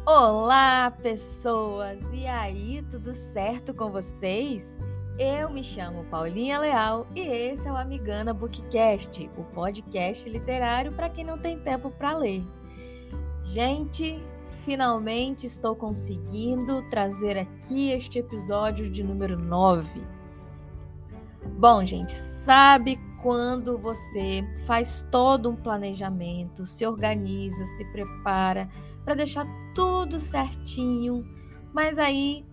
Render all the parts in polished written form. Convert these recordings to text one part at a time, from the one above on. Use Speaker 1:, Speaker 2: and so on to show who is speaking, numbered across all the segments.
Speaker 1: Olá, pessoas! E aí, tudo certo com vocês? Eu me chamo Paulinha Leal e esse é o Amigana Bookcast, o podcast literário para quem não tem tempo para ler. Gente, finalmente estou conseguindo trazer aqui este episódio de número 9. Bom, gente, sabe quando você faz todo um planejamento, se organiza, se prepara para deixar tudo certinho, mas aí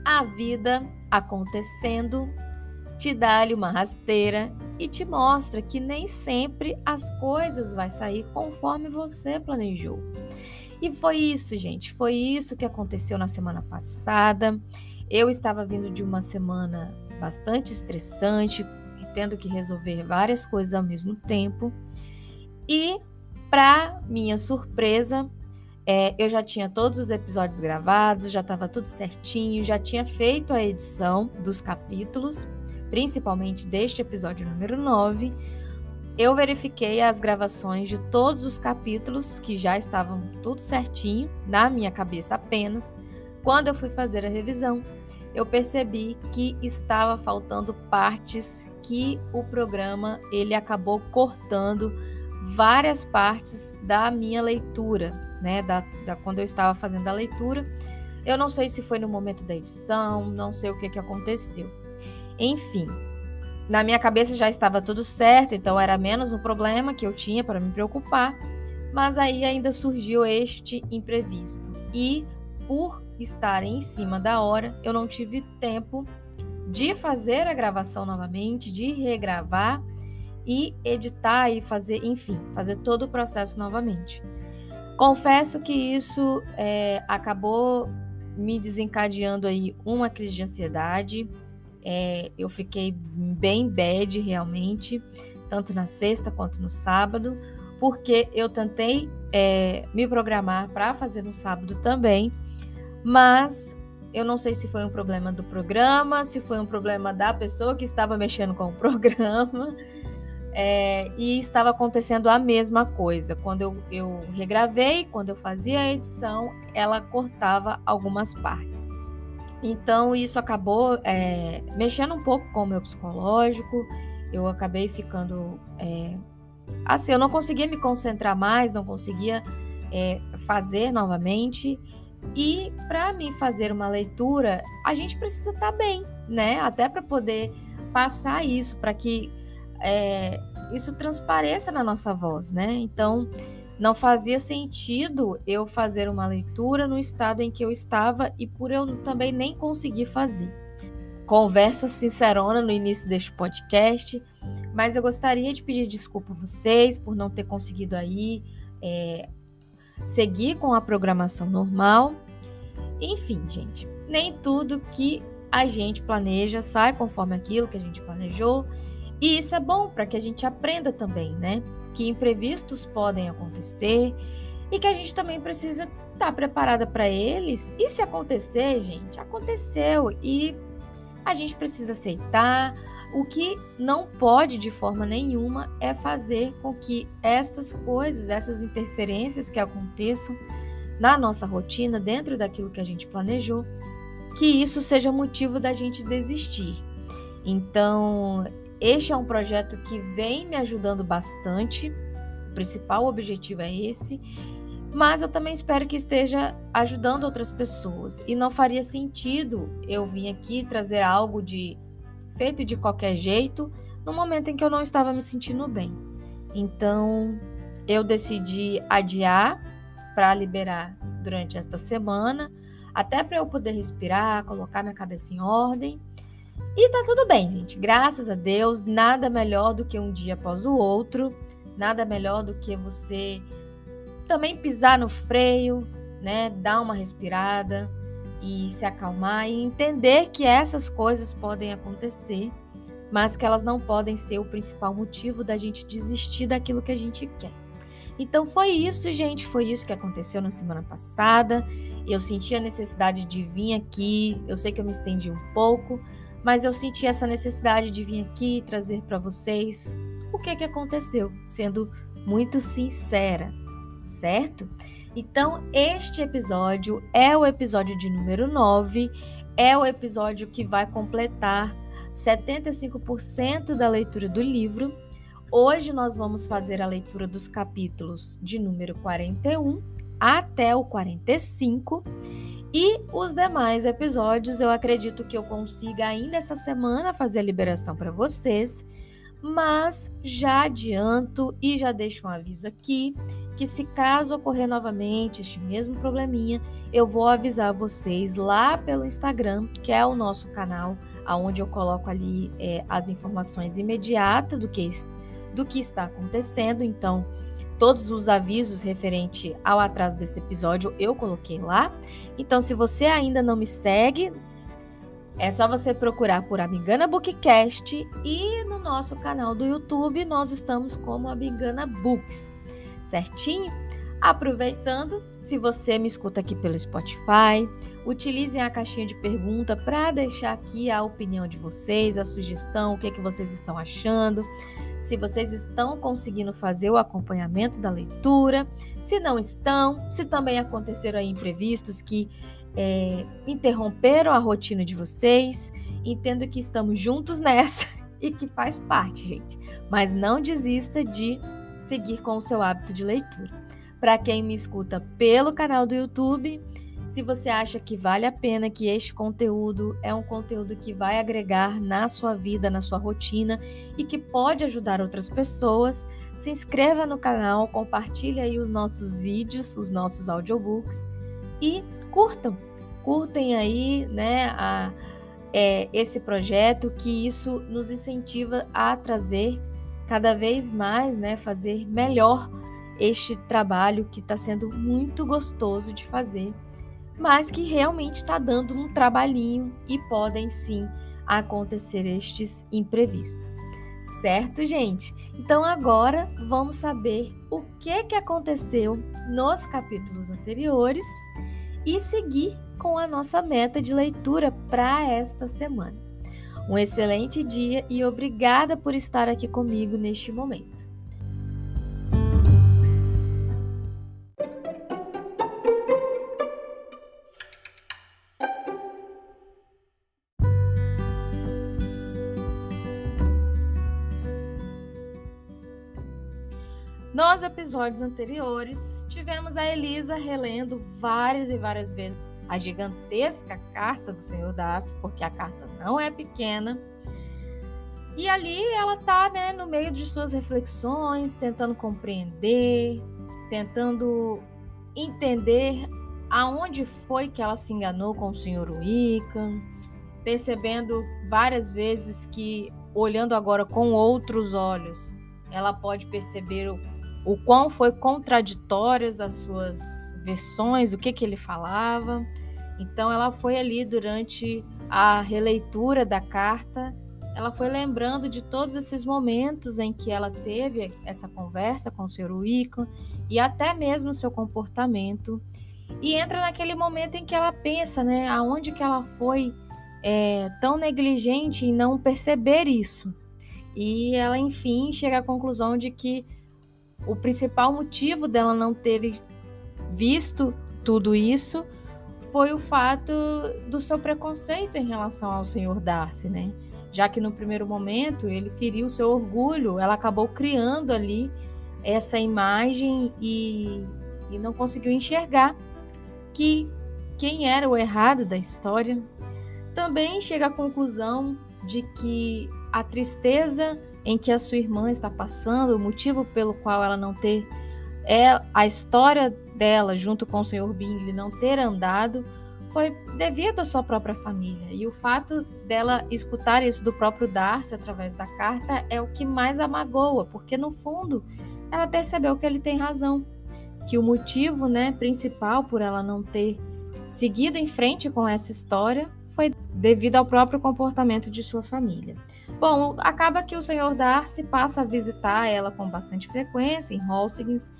Speaker 1: a vida acontecendo te dá-lhe uma rasteira e te mostra que nem sempre as coisas vão sair conforme você planejou. E foi isso, gente, foi isso que aconteceu na semana passada. Eu estava vindo de uma semana bastante estressante, tendo que resolver várias coisas ao mesmo tempo. E, para minha surpresa, eu já tinha todos os episódios gravados, já estava tudo certinho, já tinha feito a edição dos capítulos, principalmente deste episódio número 9. Eu verifiquei as gravações de todos os capítulos, que já estavam tudo certinho, na minha cabeça apenas. Quando eu fui fazer a revisão, eu percebi que estava faltando partes que o programa ele acabou cortando várias partes da minha leitura, né? Quando eu estava fazendo a leitura. Eu não sei se foi no momento da edição, não sei o que aconteceu. Enfim, na minha cabeça já estava tudo certo, então era menos um problema que eu tinha para me preocupar, mas aí ainda surgiu este imprevisto. E por estar em cima da hora, eu não tive tempo de fazer a gravação novamente, de regravar e editar e fazer, enfim, fazer todo o processo novamente. Confesso que isso acabou me desencadeando aí uma crise de ansiedade. Eu fiquei bem bad realmente, tanto na sexta quanto no sábado, porque eu tentei me programar para fazer no sábado também, mas eu não sei se foi um problema do programa, se foi um problema da pessoa que estava mexendo com o programa, e estava acontecendo a mesma coisa. Quando eu regravei, quando eu fazia a edição, ela cortava algumas partes. Então, isso acabou mexendo um pouco com o meu psicológico. Eu acabei ficando assim, eu não conseguia me concentrar mais, não conseguia fazer novamente. E para mim fazer uma leitura, a gente precisa estar bem, né? Até para poder passar isso, para que isso transpareça na nossa voz, né? Então, não fazia sentido eu fazer uma leitura no estado em que eu estava e por eu também nem conseguir fazer. Conversa sincerona no início deste podcast, mas eu gostaria de pedir desculpa a vocês por não ter conseguido aí seguir com a programação normal. Enfim, gente, nem tudo que a gente planeja sai conforme aquilo que a gente planejou. E isso é bom para que a gente aprenda também, né? Que imprevistos podem acontecer e que a gente também precisa estar preparada para eles. E se acontecer, gente, aconteceu e a gente precisa aceitar. O que não pode de forma nenhuma é fazer com que estas coisas, essas interferências que aconteçam na nossa rotina, dentro daquilo que a gente planejou, que isso seja motivo da gente desistir. Então, este é um projeto que vem me ajudando bastante, o principal objetivo é esse, mas eu também espero que esteja ajudando outras pessoas. E não faria sentido eu vir aqui trazer algo feito de qualquer jeito, no momento em que eu não estava me sentindo bem. Então, eu decidi adiar para liberar durante esta semana, até para eu poder respirar, colocar minha cabeça em ordem. E tá tudo bem, gente. Graças a Deus, nada melhor do que um dia após o outro, nada melhor do que você também pisar no freio, né? Dar uma respirada e se acalmar e entender que essas coisas podem acontecer, mas que elas não podem ser o principal motivo da gente desistir daquilo que a gente quer. Então foi isso, gente, foi isso que aconteceu na semana passada. Eu senti a necessidade de vir aqui, eu sei que eu me estendi um pouco, mas eu senti essa necessidade de vir aqui e trazer para vocês o que aconteceu, sendo muito sincera, certo? Então, este episódio é o episódio de número 9, é o episódio que vai completar 75% da leitura do livro. Hoje nós vamos fazer a leitura dos capítulos de número 41 até o 45 e os demais episódios eu acredito que eu consiga ainda essa semana fazer a liberação para vocês, mas já adianto e já deixo um aviso aqui que se caso ocorrer novamente este mesmo probleminha, eu vou avisar vocês lá pelo Instagram, que é o nosso canal, onde eu coloco ali as informações imediatas do que está acontecendo. Então, todos os avisos referente ao atraso desse episódio eu coloquei lá. Então, se você ainda não me segue, é só você procurar por Amigana Bookcast e no nosso canal do YouTube nós estamos como Amigana Books, certinho? Aproveitando, se você me escuta aqui pelo Spotify, utilizem a caixinha de pergunta para deixar aqui a opinião de vocês, a sugestão, o que vocês estão achando, se vocês estão conseguindo fazer o acompanhamento da leitura, se não estão, se também aconteceram aí imprevistos que interromperam a rotina de vocês. Entendo que estamos juntos nessa e que faz parte, gente. Mas não desista de seguir com o seu hábito de leitura. Para quem me escuta pelo canal do YouTube, se você acha que vale a pena, que este conteúdo é um conteúdo que vai agregar na sua vida, na sua rotina e que pode ajudar outras pessoas, se inscreva no canal, compartilhe aí os nossos vídeos, os nossos audiobooks e curtem aí, né, esse projeto, que isso nos incentiva a trazer cada vez mais, né, fazer melhor este trabalho que está sendo muito gostoso de fazer, mas que realmente está dando um trabalhinho e podem sim acontecer estes imprevistos. Certo, gente? Então agora vamos saber o que aconteceu nos capítulos anteriores e seguir com a nossa meta de leitura para esta semana. Um excelente dia e obrigada por estar aqui comigo neste momento. Nos episódios anteriores, tivemos a Elisa relendo várias e várias vezes a gigantesca carta do Senhor Darcy, porque a carta não é pequena. E ali ela está, né, no meio de suas reflexões, tentando compreender, tentando entender aonde foi que ela se enganou com o Sr. Wickham, percebendo várias vezes que, olhando agora com outros olhos, ela pode perceber o quão foi contraditórias as suas versões, o que ele falava. Então ela foi ali durante a releitura da carta, ela foi lembrando de todos esses momentos em que ela teve essa conversa com o Sr. Wickham e até mesmo o seu comportamento, e entra naquele momento em que ela pensa, né, aonde que ela foi tão negligente em não perceber isso. E ela, enfim, chega à conclusão de que o principal motivo dela não ter visto tudo isso foi o fato do seu preconceito em relação ao Sr. Darcy, né? Já que no primeiro momento ele feriu seu orgulho, ela acabou criando ali essa imagem e não conseguiu enxergar que quem era o errado da história. Também chega à conclusão de que a tristeza em que a sua irmã está passando, o motivo pelo qual ela não ter a história dela junto com o Sr. Bingley não ter andado, foi devido à sua própria família. E o fato dela escutar isso do próprio Darcy através da carta é o que mais a magoa, porque no fundo ela percebeu que ele tem razão, que o motivo, né, principal por ela não ter seguido em frente com essa história foi devido ao próprio comportamento de sua família. Bom, acaba que o Sr. Darcy passa a visitar ela com bastante frequência em Hollsgate,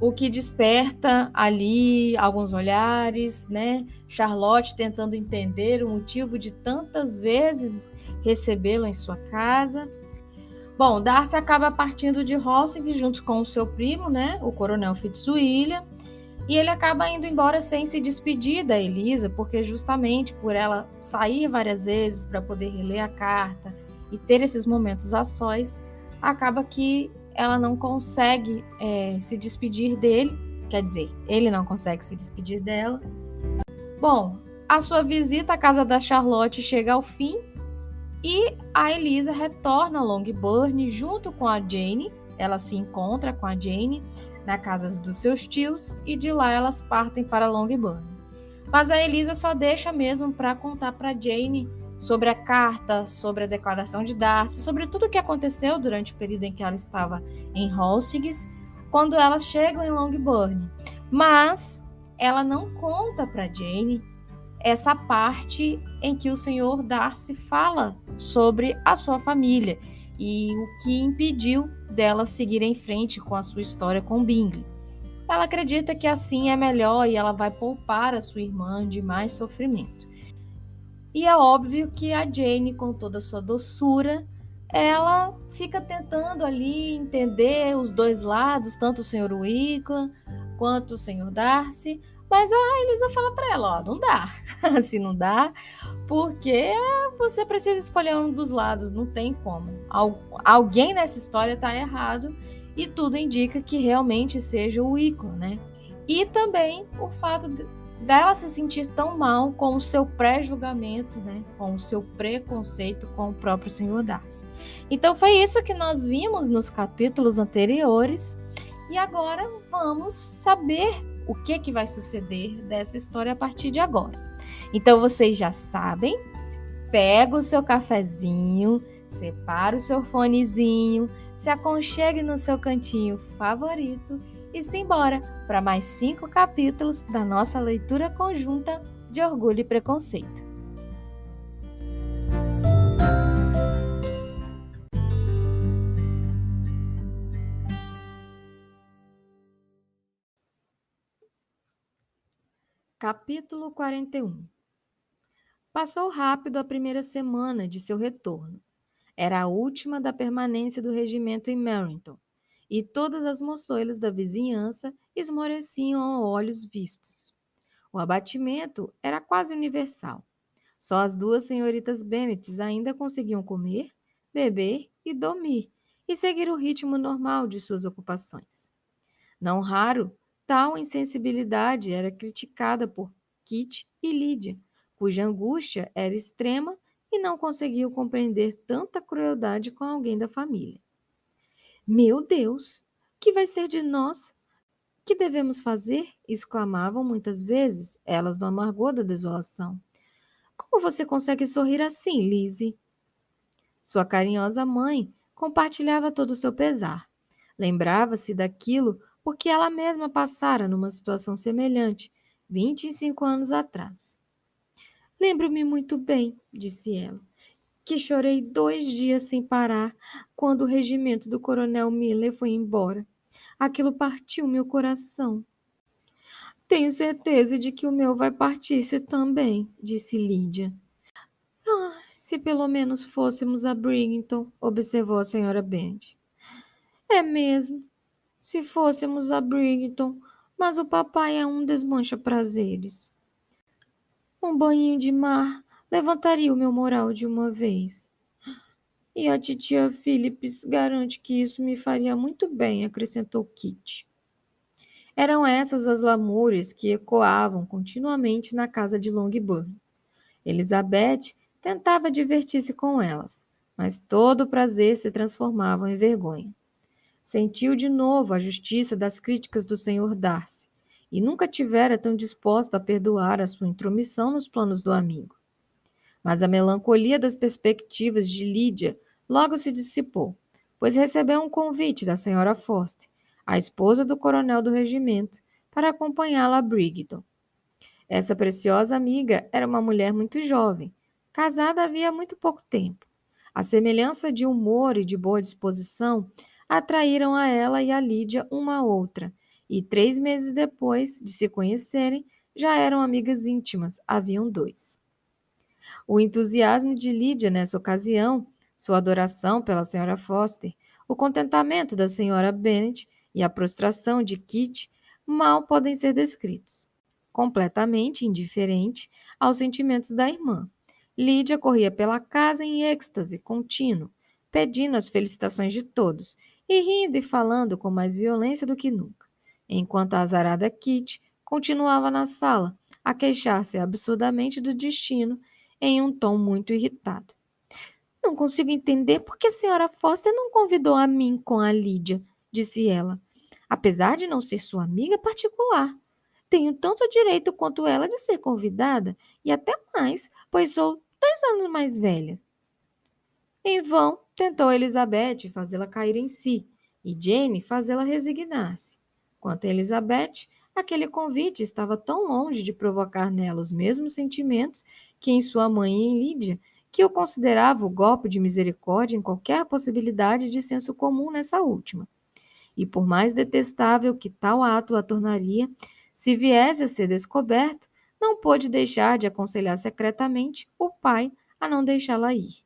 Speaker 1: o que desperta ali alguns olhares, né? Charlotte tentando entender o motivo de tantas vezes recebê-lo em sua casa. Bom, Darcy acaba partindo de Hossig junto com o seu primo, né, o coronel Fitzwilliam, e ele acaba indo embora sem se despedir da Elisa, porque justamente por ela sair várias vezes para poder reler a carta e ter esses momentos a sós, acaba que ela não consegue se despedir dele, quer dizer, ele não consegue se despedir dela. Bom, a sua visita à casa da Charlotte chega ao fim e a Elisa retorna a Longbourn junto com a Jane. Ela se encontra com a Jane na casa dos seus tios e de lá elas partem para Longbourn. Mas a Elisa só deixa mesmo para contar para Jane sobre a carta, sobre a declaração de Darcy, sobre tudo o que aconteceu durante o período em que ela estava em Hossig, quando elas chegam em Longbourn. Mas ela não conta para Jane essa parte em que o senhor Darcy fala sobre a sua família e o que impediu dela seguir em frente com a sua história com Bingley. Ela acredita que assim é melhor e ela vai poupar a sua irmã de mais sofrimento. E é óbvio que a Jane, com toda a sua doçura, ela fica tentando ali entender os dois lados, tanto o Sr. Wickham quanto o Sr. Darcy, mas a Elisa fala para ela, ó, não dá, assim não dá, porque você precisa escolher um dos lados, não tem como. Alguém nessa história está errado e tudo indica que realmente seja o Wickham, né? E também o fato dela se sentir tão mal com o seu pré-julgamento, né? Com o seu preconceito com o próprio Sr. Darcy. Então foi isso que nós vimos nos capítulos anteriores e agora vamos saber o que vai suceder dessa história a partir de agora. Então vocês já sabem, pega o seu cafezinho, separa o seu fonezinho, se aconchegue no seu cantinho favorito e simbora para mais 5 capítulos da nossa leitura conjunta de Orgulho e Preconceito. Capítulo 41. Passou rápido a primeira semana de seu retorno. Era a última da permanência do regimento em Merrington, e todas as moçoilas da vizinhança esmoreciam a olhos vistos. O abatimento era quase universal. Só as 2 senhoritas Bennet ainda conseguiam comer, beber e dormir, e seguir o ritmo normal de suas ocupações. Não raro, tal insensibilidade era criticada por Kit e Lídia, cuja angústia era extrema e não conseguiam compreender tanta crueldade com alguém da família. Meu Deus, que vai ser de nós? Que devemos fazer? Exclamavam muitas vezes, elas no amargor da desolação. Como você consegue sorrir assim, Lizzie? Sua carinhosa mãe compartilhava todo o seu pesar. Lembrava-se daquilo porque ela mesma passara numa situação semelhante 25 anos atrás. Lembro-me muito bem, disse ela, que chorei 2 dias sem parar quando o regimento do coronel Miller foi embora. Aquilo partiu meu coração. Tenho certeza de que o meu vai partir-se também, disse Lídia. Ah, se pelo menos fôssemos a Bridgeton, observou a senhora Bennet. É mesmo, se fôssemos a Bridgeton, mas o papai é um desmancha-prazeres. Um banho de mar levantaria o meu moral de uma vez. E a titia Phillips garante que isso me faria muito bem, acrescentou Kit. Eram essas as lamúrias que ecoavam continuamente na casa de Longbourn. Elizabeth tentava divertir-se com elas, mas todo o prazer se transformava em vergonha. Sentiu de novo a justiça das críticas do Sr. Darcy, e nunca tivera tão disposta a perdoar a sua intromissão nos planos do amigo. Mas a melancolia das perspectivas de Lídia logo se dissipou, pois recebeu um convite da Sra. Forster, a esposa do coronel do regimento, para acompanhá-la a Bridgeton. Essa preciosa amiga era uma mulher muito jovem, casada havia muito pouco tempo. A semelhança de humor e de boa disposição atraíram a ela e a Lídia uma a outra, e 3 meses depois de se conhecerem, já eram amigas íntimas, haviam 2. O entusiasmo de Lídia nessa ocasião Sua adoração pela Sra. Foster, o contentamento da Sra. Bennet e a prostração de Kitty mal podem ser descritos. Completamente indiferente aos sentimentos da irmã, Lídia corria pela casa em êxtase contínuo, pedindo as felicitações de todos e rindo e falando com mais violência do que nunca, enquanto a azarada Kitty continuava na sala a queixar-se absurdamente do destino em um tom muito irritado. Não consigo entender por que a senhora Foster não convidou a mim com a Lídia, disse ela, apesar de não ser sua amiga particular. Tenho tanto direito quanto ela de ser convidada, e até mais, pois sou 2 anos mais velha. Em vão, tentou Elizabeth fazê-la cair em si, e Jane fazê-la resignar-se. Quanto a Elizabeth, aquele convite estava tão longe de provocar nela os mesmos sentimentos que em sua mãe e em Lídia, que eu considerava o golpe de misericórdia em qualquer possibilidade de senso comum nessa última. E por mais detestável que tal ato a tornaria, se viesse a ser descoberto, não pôde deixar de aconselhar secretamente o pai a não deixá-la ir.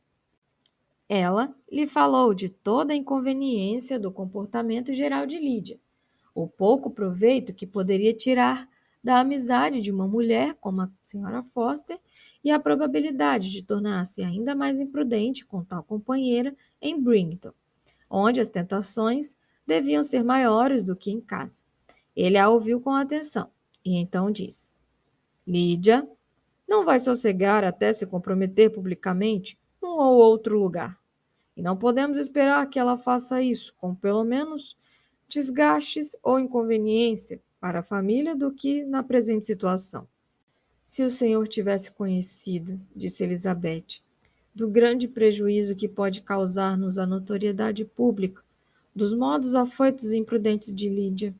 Speaker 1: Ela lhe falou de toda a inconveniência do comportamento geral de Lídia, o pouco proveito que poderia tirar da amizade de uma mulher como a Sra. Foster e a probabilidade de tornar-se ainda mais imprudente com tal companheira em Brington, onde as tentações deviam ser maiores do que em casa. Ele a ouviu com atenção e então disse: Lídia, não vai sossegar até se comprometer publicamente num ou outro lugar. E não podemos esperar que ela faça isso com pelo menos desgastes ou inconveniência para a família do que na presente situação. Se o senhor tivesse conhecido, disse Elizabeth, do grande prejuízo que pode causar-nos a notoriedade pública dos modos afoitos e imprudentes de Lídia.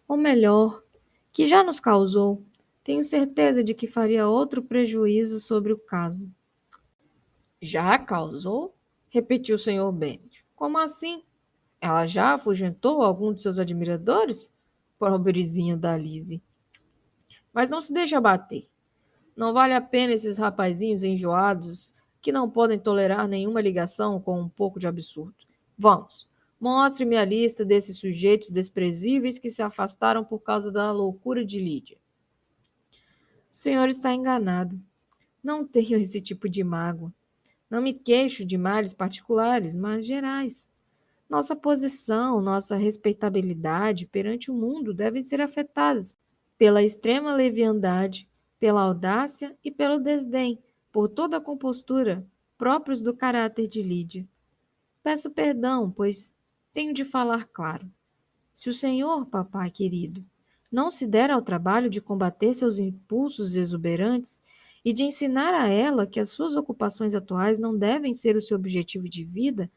Speaker 1: Ou melhor, que já nos causou, tenho certeza de que faria outro prejuízo sobre o caso. Já causou? Repetiu o Sr. Bennet. Como assim? Ela já afugentou algum de seus admiradores? Pobrezinha da Lizzie. Mas não se deixe abater. Não vale a pena esses rapazinhos enjoados que não podem tolerar nenhuma ligação com um pouco de absurdo. Vamos, mostre-me a lista desses sujeitos desprezíveis que se afastaram por causa da loucura de Lídia. O senhor está enganado. Não tenho esse tipo de mágoa. Não me queixo de males particulares, mas gerais. Nossa posição, nossa respeitabilidade perante o mundo devem ser afetadas pela extrema leviandade, pela audácia e pelo desdém, por toda a compostura próprios do caráter de Lídia. Peço perdão, pois tenho de falar claro. Se o senhor, papai querido, não se der ao trabalho de combater seus impulsos exuberantes e de ensinar a ela que as suas ocupações atuais não devem ser o seu objetivo de vida,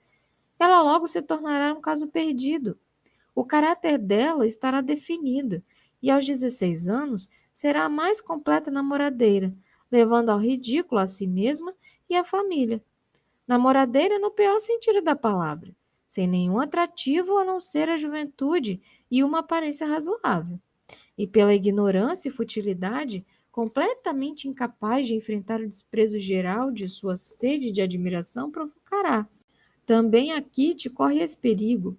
Speaker 1: ela logo se tornará um caso perdido. O caráter dela estará definido e aos 16 anos será a mais completa namoradeira, levando ao ridículo a si mesma e a família. Namoradeira no pior sentido da palavra, sem nenhum atrativo a não ser a juventude e uma aparência razoável. E pela ignorância e futilidade, completamente incapaz de enfrentar o desprezo geral de sua sede de admiração provocará. Também a Kitty corre esse perigo.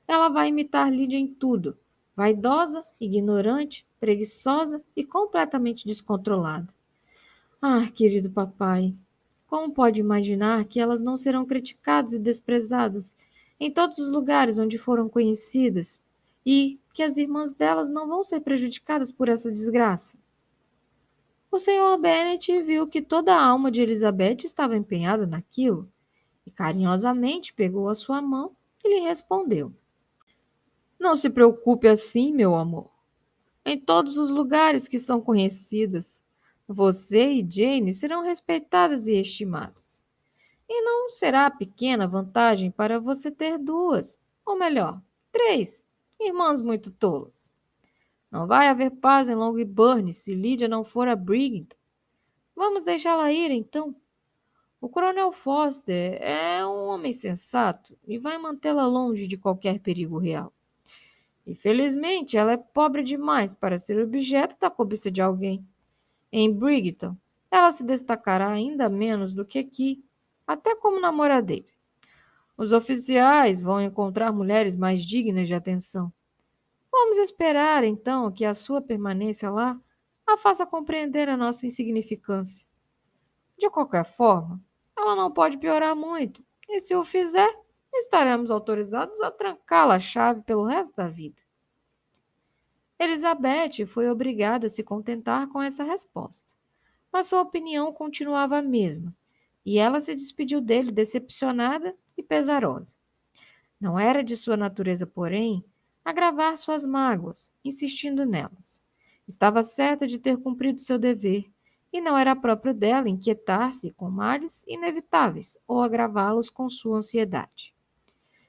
Speaker 1: Ela vai imitar Lídia em tudo, vaidosa, ignorante, preguiçosa e completamente descontrolada. Ah, querido papai, como pode imaginar que elas não serão criticadas e desprezadas em todos os lugares onde foram conhecidas e que as irmãs delas não vão ser prejudicadas por essa desgraça? O Sr. Bennet viu que toda a alma de Elizabeth estava empenhada naquilo e carinhosamente pegou a sua mão e lhe respondeu: Não se preocupe assim, meu amor. Em todos os lugares que são conhecidas, você e Jane serão respeitadas e estimadas. E não será pequena vantagem para você ter 2, ou melhor, 3, irmãs muito tolas. Não vai haver paz em Longbourn se Lídia não for a Brington. Vamos deixá-la ir, então. O Coronel Foster é um homem sensato e vai mantê-la longe de qualquer perigo real. Infelizmente, ela é pobre demais para ser objeto da cobiça de alguém. Em Brington, ela se destacará ainda menos do que aqui.
Speaker 2: até como namoradeira. Os oficiais vão encontrar mulheres mais dignas de atenção. Vamos esperar, então, que a sua permanência lá a faça compreender a nossa insignificância. De qualquer forma, ela não pode piorar muito, e se o fizer, estaremos autorizados a trancá-la a chave pelo resto da vida. Elizabeth foi obrigada a se contentar com essa resposta, mas sua opinião continuava a mesma, e ela se despediu dele decepcionada e pesarosa. Não era de sua natureza, porém, agravar suas mágoas, insistindo nelas. Estava certa de ter cumprido seu dever, e não era próprio dela inquietar-se com males inevitáveis ou agravá-los com sua ansiedade.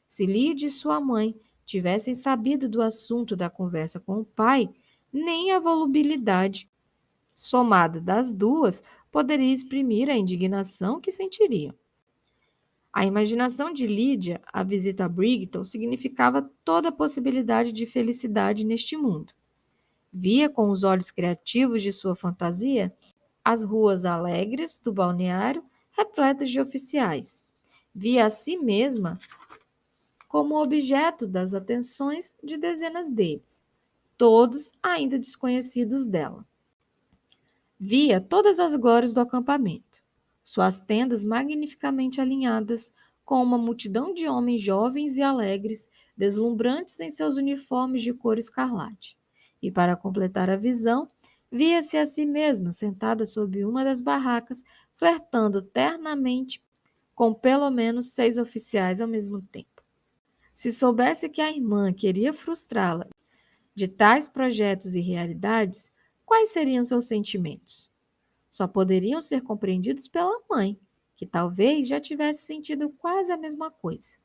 Speaker 2: Se Lydia e sua mãe tivessem sabido do assunto da conversa com o pai, nem a volubilidade somada das duas poderia exprimir a indignação que sentiriam. A imaginação de Lydia, a visita a Brigton, significava toda a possibilidade de felicidade neste mundo. Via com os olhos criativos de sua fantasia as ruas alegres do balneário repletas de oficiais. Via a si mesma como objeto das atenções de dezenas deles, todos ainda desconhecidos dela. Via todas as glórias do acampamento, suas tendas magnificamente alinhadas, com uma multidão de homens jovens e alegres, deslumbrantes em seus uniformes de cor escarlate. E para completar a visão, via-se a si mesma sentada sob uma das barracas, flertando ternamente com pelo menos 6 oficiais ao mesmo tempo. Se soubesse que a irmã queria frustrá-la de tais projetos e realidades, quais seriam seus sentimentos? Só poderiam ser compreendidos pela mãe, que talvez já tivesse sentido quase a mesma coisa.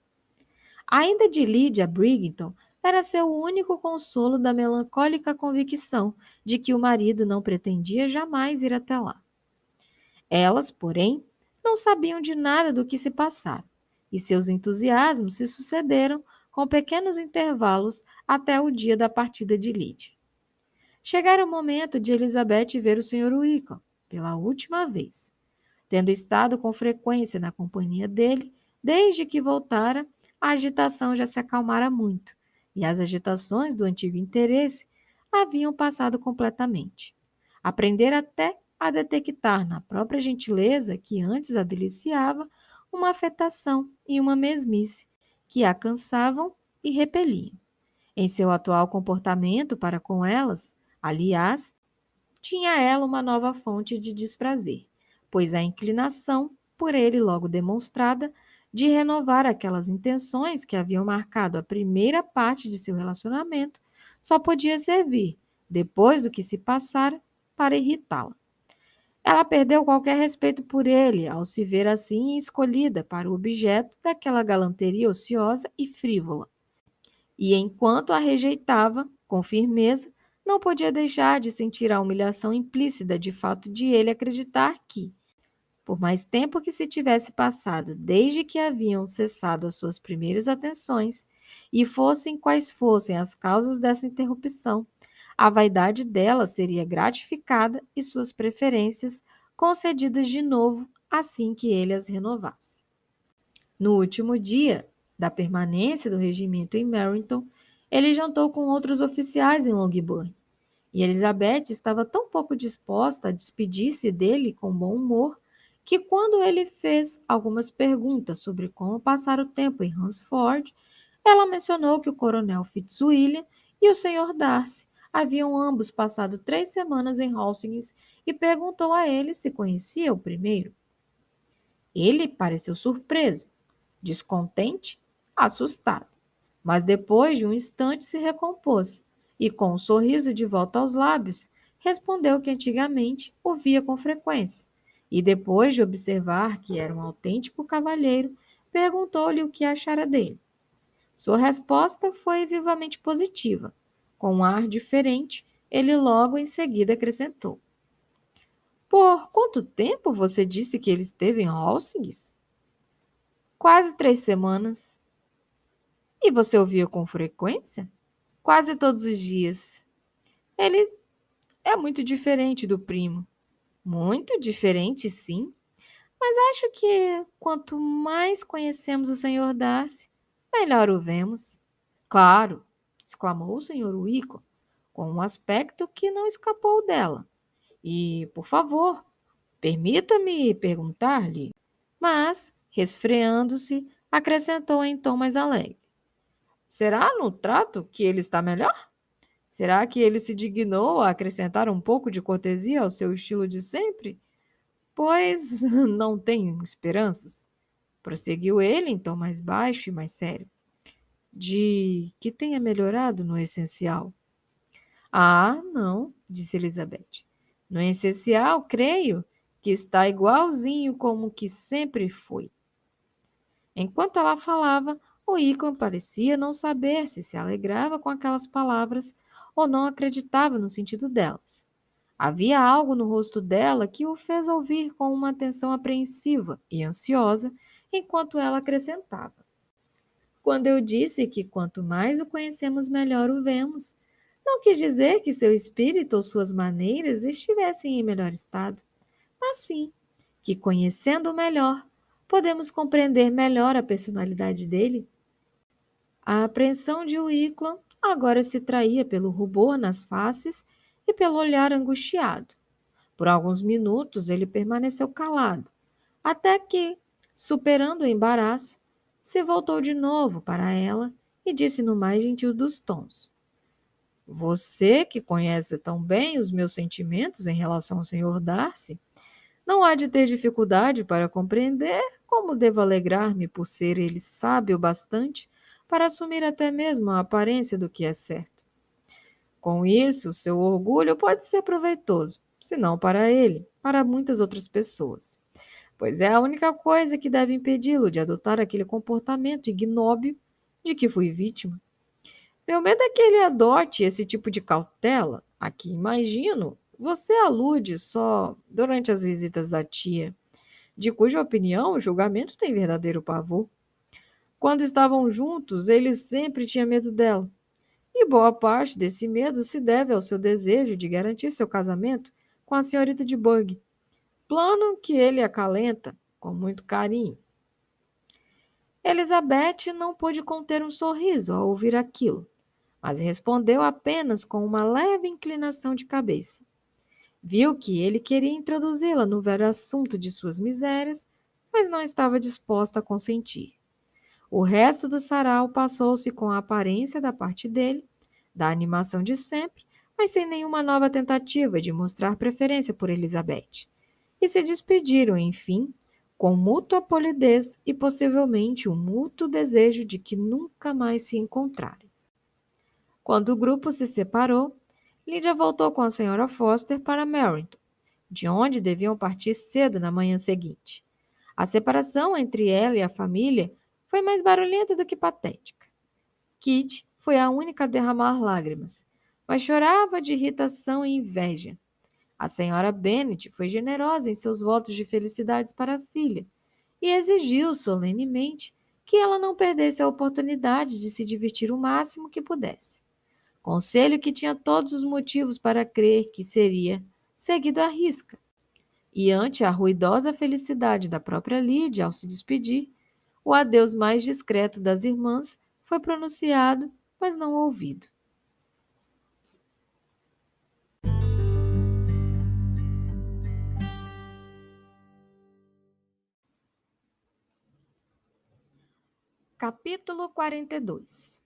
Speaker 2: Ainda de Lydia Brigton era seu único consolo da melancólica convicção de que o marido não pretendia jamais ir até lá. Elas, porém, não sabiam de nada do que se passara, e seus entusiasmos se sucederam com pequenos intervalos até o dia da partida de Lydia. Chegara o momento de Elizabeth ver o Sr. Wickham pela última vez. Tendo estado com frequência na companhia dele, desde que voltara, a agitação já se acalmara muito, e as agitações do antigo interesse haviam passado completamente. Aprendera até a detectar na própria gentileza que antes a deliciava uma afetação e uma mesmice que a cansavam e repeliam. Em seu atual comportamento para com elas, aliás, tinha ela uma nova fonte de desprazer, pois a inclinação, por ele logo demonstrada, de renovar aquelas intenções que haviam marcado a primeira parte de seu relacionamento, só podia servir, depois do que se passara, para irritá-la. Ela perdeu qualquer respeito por ele ao se ver assim escolhida para o objeto daquela galanteria ociosa e frívola. E enquanto a rejeitava, com firmeza, não podia deixar de sentir a humilhação implícita de fato de ele acreditar que, por mais tempo que se tivesse passado desde que haviam cessado as suas primeiras atenções, e fossem quais fossem as causas dessa interrupção, a vaidade dela seria gratificada e suas preferências concedidas de novo assim que ele as renovasse. No último dia da permanência do regimento em Meryton, ele jantou com outros oficiais em Longbourn, e Elizabeth estava tão pouco disposta a despedir-se dele com bom humor que, quando ele fez algumas perguntas sobre como passar o tempo em Hunsford, ela mencionou que o coronel Fitzwilliam e o Sr. Darcy haviam ambos passado 3 semanas em Hastings e perguntou a ele se conhecia o primeiro. Ele pareceu surpreso, descontente, assustado, mas depois de um instante se recompôs e, com um sorriso de volta aos lábios, respondeu que antigamente o via com frequência e, depois de observar que era um autêntico cavalheiro, perguntou-lhe o que achara dele. Sua resposta foi vivamente positiva. Com um ar diferente, ele logo em seguida acrescentou: Por quanto tempo você disse que ele esteve em Hastings? Quase 3 semanas. E você o via com frequência? Quase todos os dias. Ele é muito diferente do primo. Muito diferente, sim, Mas acho que quanto mais conhecemos o Sr. Darcy, melhor o vemos. Claro, exclamou o Sr. Wickham, com um aspecto que não escapou dela. E, por favor, permita-me perguntar-lhe. Mas, resfriando-se, acrescentou em tom mais alegre. Será no trato que ele está melhor? Será que ele se dignou a acrescentar um pouco de cortesia ao seu estilo de sempre? Pois não tenho esperanças, prosseguiu ele em tom mais baixo e mais sério, de que tenha melhorado no essencial. Ah, não, disse Elizabeth. No essencial, creio que está igualzinho como que sempre foi. Enquanto ela falava, o Wickham parecia não saber se alegrava com aquelas palavras ou não acreditava no sentido delas. Havia algo no rosto dela que o fez ouvir com uma atenção apreensiva e ansiosa, enquanto ela acrescentava. Quando eu disse que quanto mais o conhecemos, melhor o vemos, não quis dizer que seu espírito ou suas maneiras estivessem em melhor estado, mas sim que, conhecendo-o melhor, podemos compreender melhor a personalidade dele. A apreensão de Wickham agora se traía pelo rubor nas faces e pelo olhar angustiado. Por alguns minutos ele permaneceu calado, até que, superando o embaraço, se voltou de novo para ela e disse no mais gentil dos tons: Você, que conhece tão bem os meus sentimentos em relação ao Sr. Darcy, não há de ter dificuldade para compreender como devo alegrar-me por ser ele sábio bastante para assumir até mesmo a aparência do que é certo. Com isso, seu orgulho pode ser proveitoso, se não para ele, para muitas outras pessoas, pois é a única coisa que deve impedi-lo de adotar aquele comportamento ignóbil de que fui vítima. Meu medo é que ele adote esse tipo de cautela, a que imagino você alude só durante as visitas da tia, de cuja opinião o julgamento tem verdadeiro pavor. Quando estavam juntos, ele sempre tinha medo dela. E boa parte desse medo se deve ao seu desejo de garantir seu casamento com a senhorita de Burgh, plano que ele acalenta com muito carinho. Elizabeth não pôde conter um sorriso ao ouvir aquilo, mas respondeu apenas com uma leve inclinação de cabeça. Viu que ele queria introduzi-la no velho assunto de suas misérias, mas não estava disposta a consentir. O resto do sarau passou-se com a aparência da parte dele, da animação de sempre, mas sem nenhuma nova tentativa de mostrar preferência por Elizabeth. E se despediram, enfim, com mútua polidez e possivelmente um mútuo desejo de que nunca mais se encontrarem. Quando o grupo se separou, Lídia voltou com a senhora Foster para Meryton, de onde deviam partir cedo na manhã seguinte. A separação entre ela e a família foi mais barulhenta do que patética. Kitty foi a única a derramar lágrimas, mas chorava de irritação e inveja. A senhora Bennet foi generosa em seus votos de felicidades para a filha e exigiu solenemente que ela não perdesse a oportunidade de se divertir o máximo que pudesse. Conselho que tinha todos os motivos para crer que seria seguido à risca. E ante a ruidosa felicidade da própria Lídia ao se despedir, o adeus mais discreto das irmãs foi pronunciado, mas não ouvido. Capítulo 42.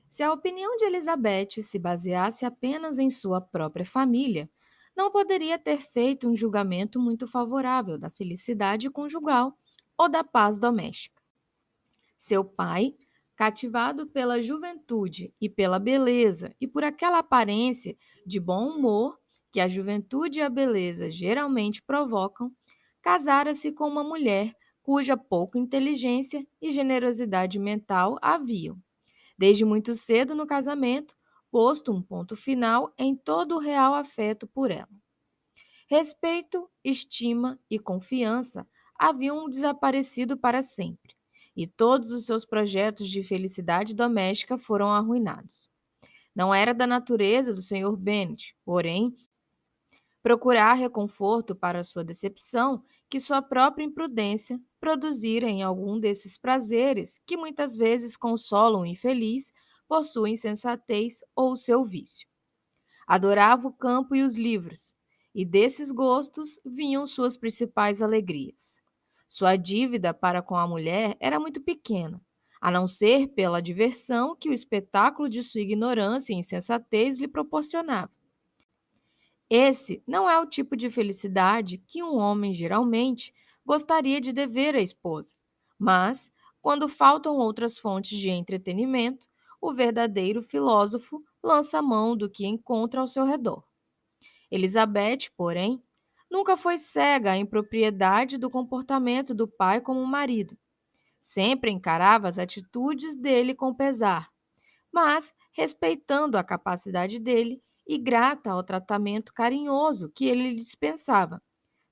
Speaker 2: Se a opinião de Elizabeth se baseasse apenas em sua própria família, não poderia ter feito um julgamento muito favorável da felicidade conjugal ou da paz doméstica. Seu pai, cativado pela juventude e pela beleza e por aquela aparência de bom humor que a juventude e a beleza geralmente provocam, casara-se com uma mulher cuja pouca inteligência e generosidade mental haviam, desde muito cedo no casamento, posto um ponto final em todo o real afeto por ela. Respeito, estima e confiança haviam desaparecido para sempre, e todos os seus projetos de felicidade doméstica foram arruinados. Não era da natureza do Sr. Bennet, porém, procurar reconforto para sua decepção que sua própria imprudência produzira em algum desses prazeres que muitas vezes consolam o infeliz por sua insensatez ou seu vício. Adorava o campo e os livros, e desses gostos vinham suas principais alegrias. Sua dívida para com a mulher era muito pequena, a não ser pela diversão que o espetáculo de sua ignorância e insensatez lhe proporcionava. Esse não é o tipo de felicidade que um homem geralmente gostaria de dever à esposa, mas, quando faltam outras fontes de entretenimento, o verdadeiro filósofo lança mão do que encontra ao seu redor. Elizabeth, porém, nunca foi cega à impropriedade do comportamento do pai como marido. Sempre encarava as atitudes dele com pesar, mas respeitando a capacidade dele e grata ao tratamento carinhoso que ele lhe dispensava.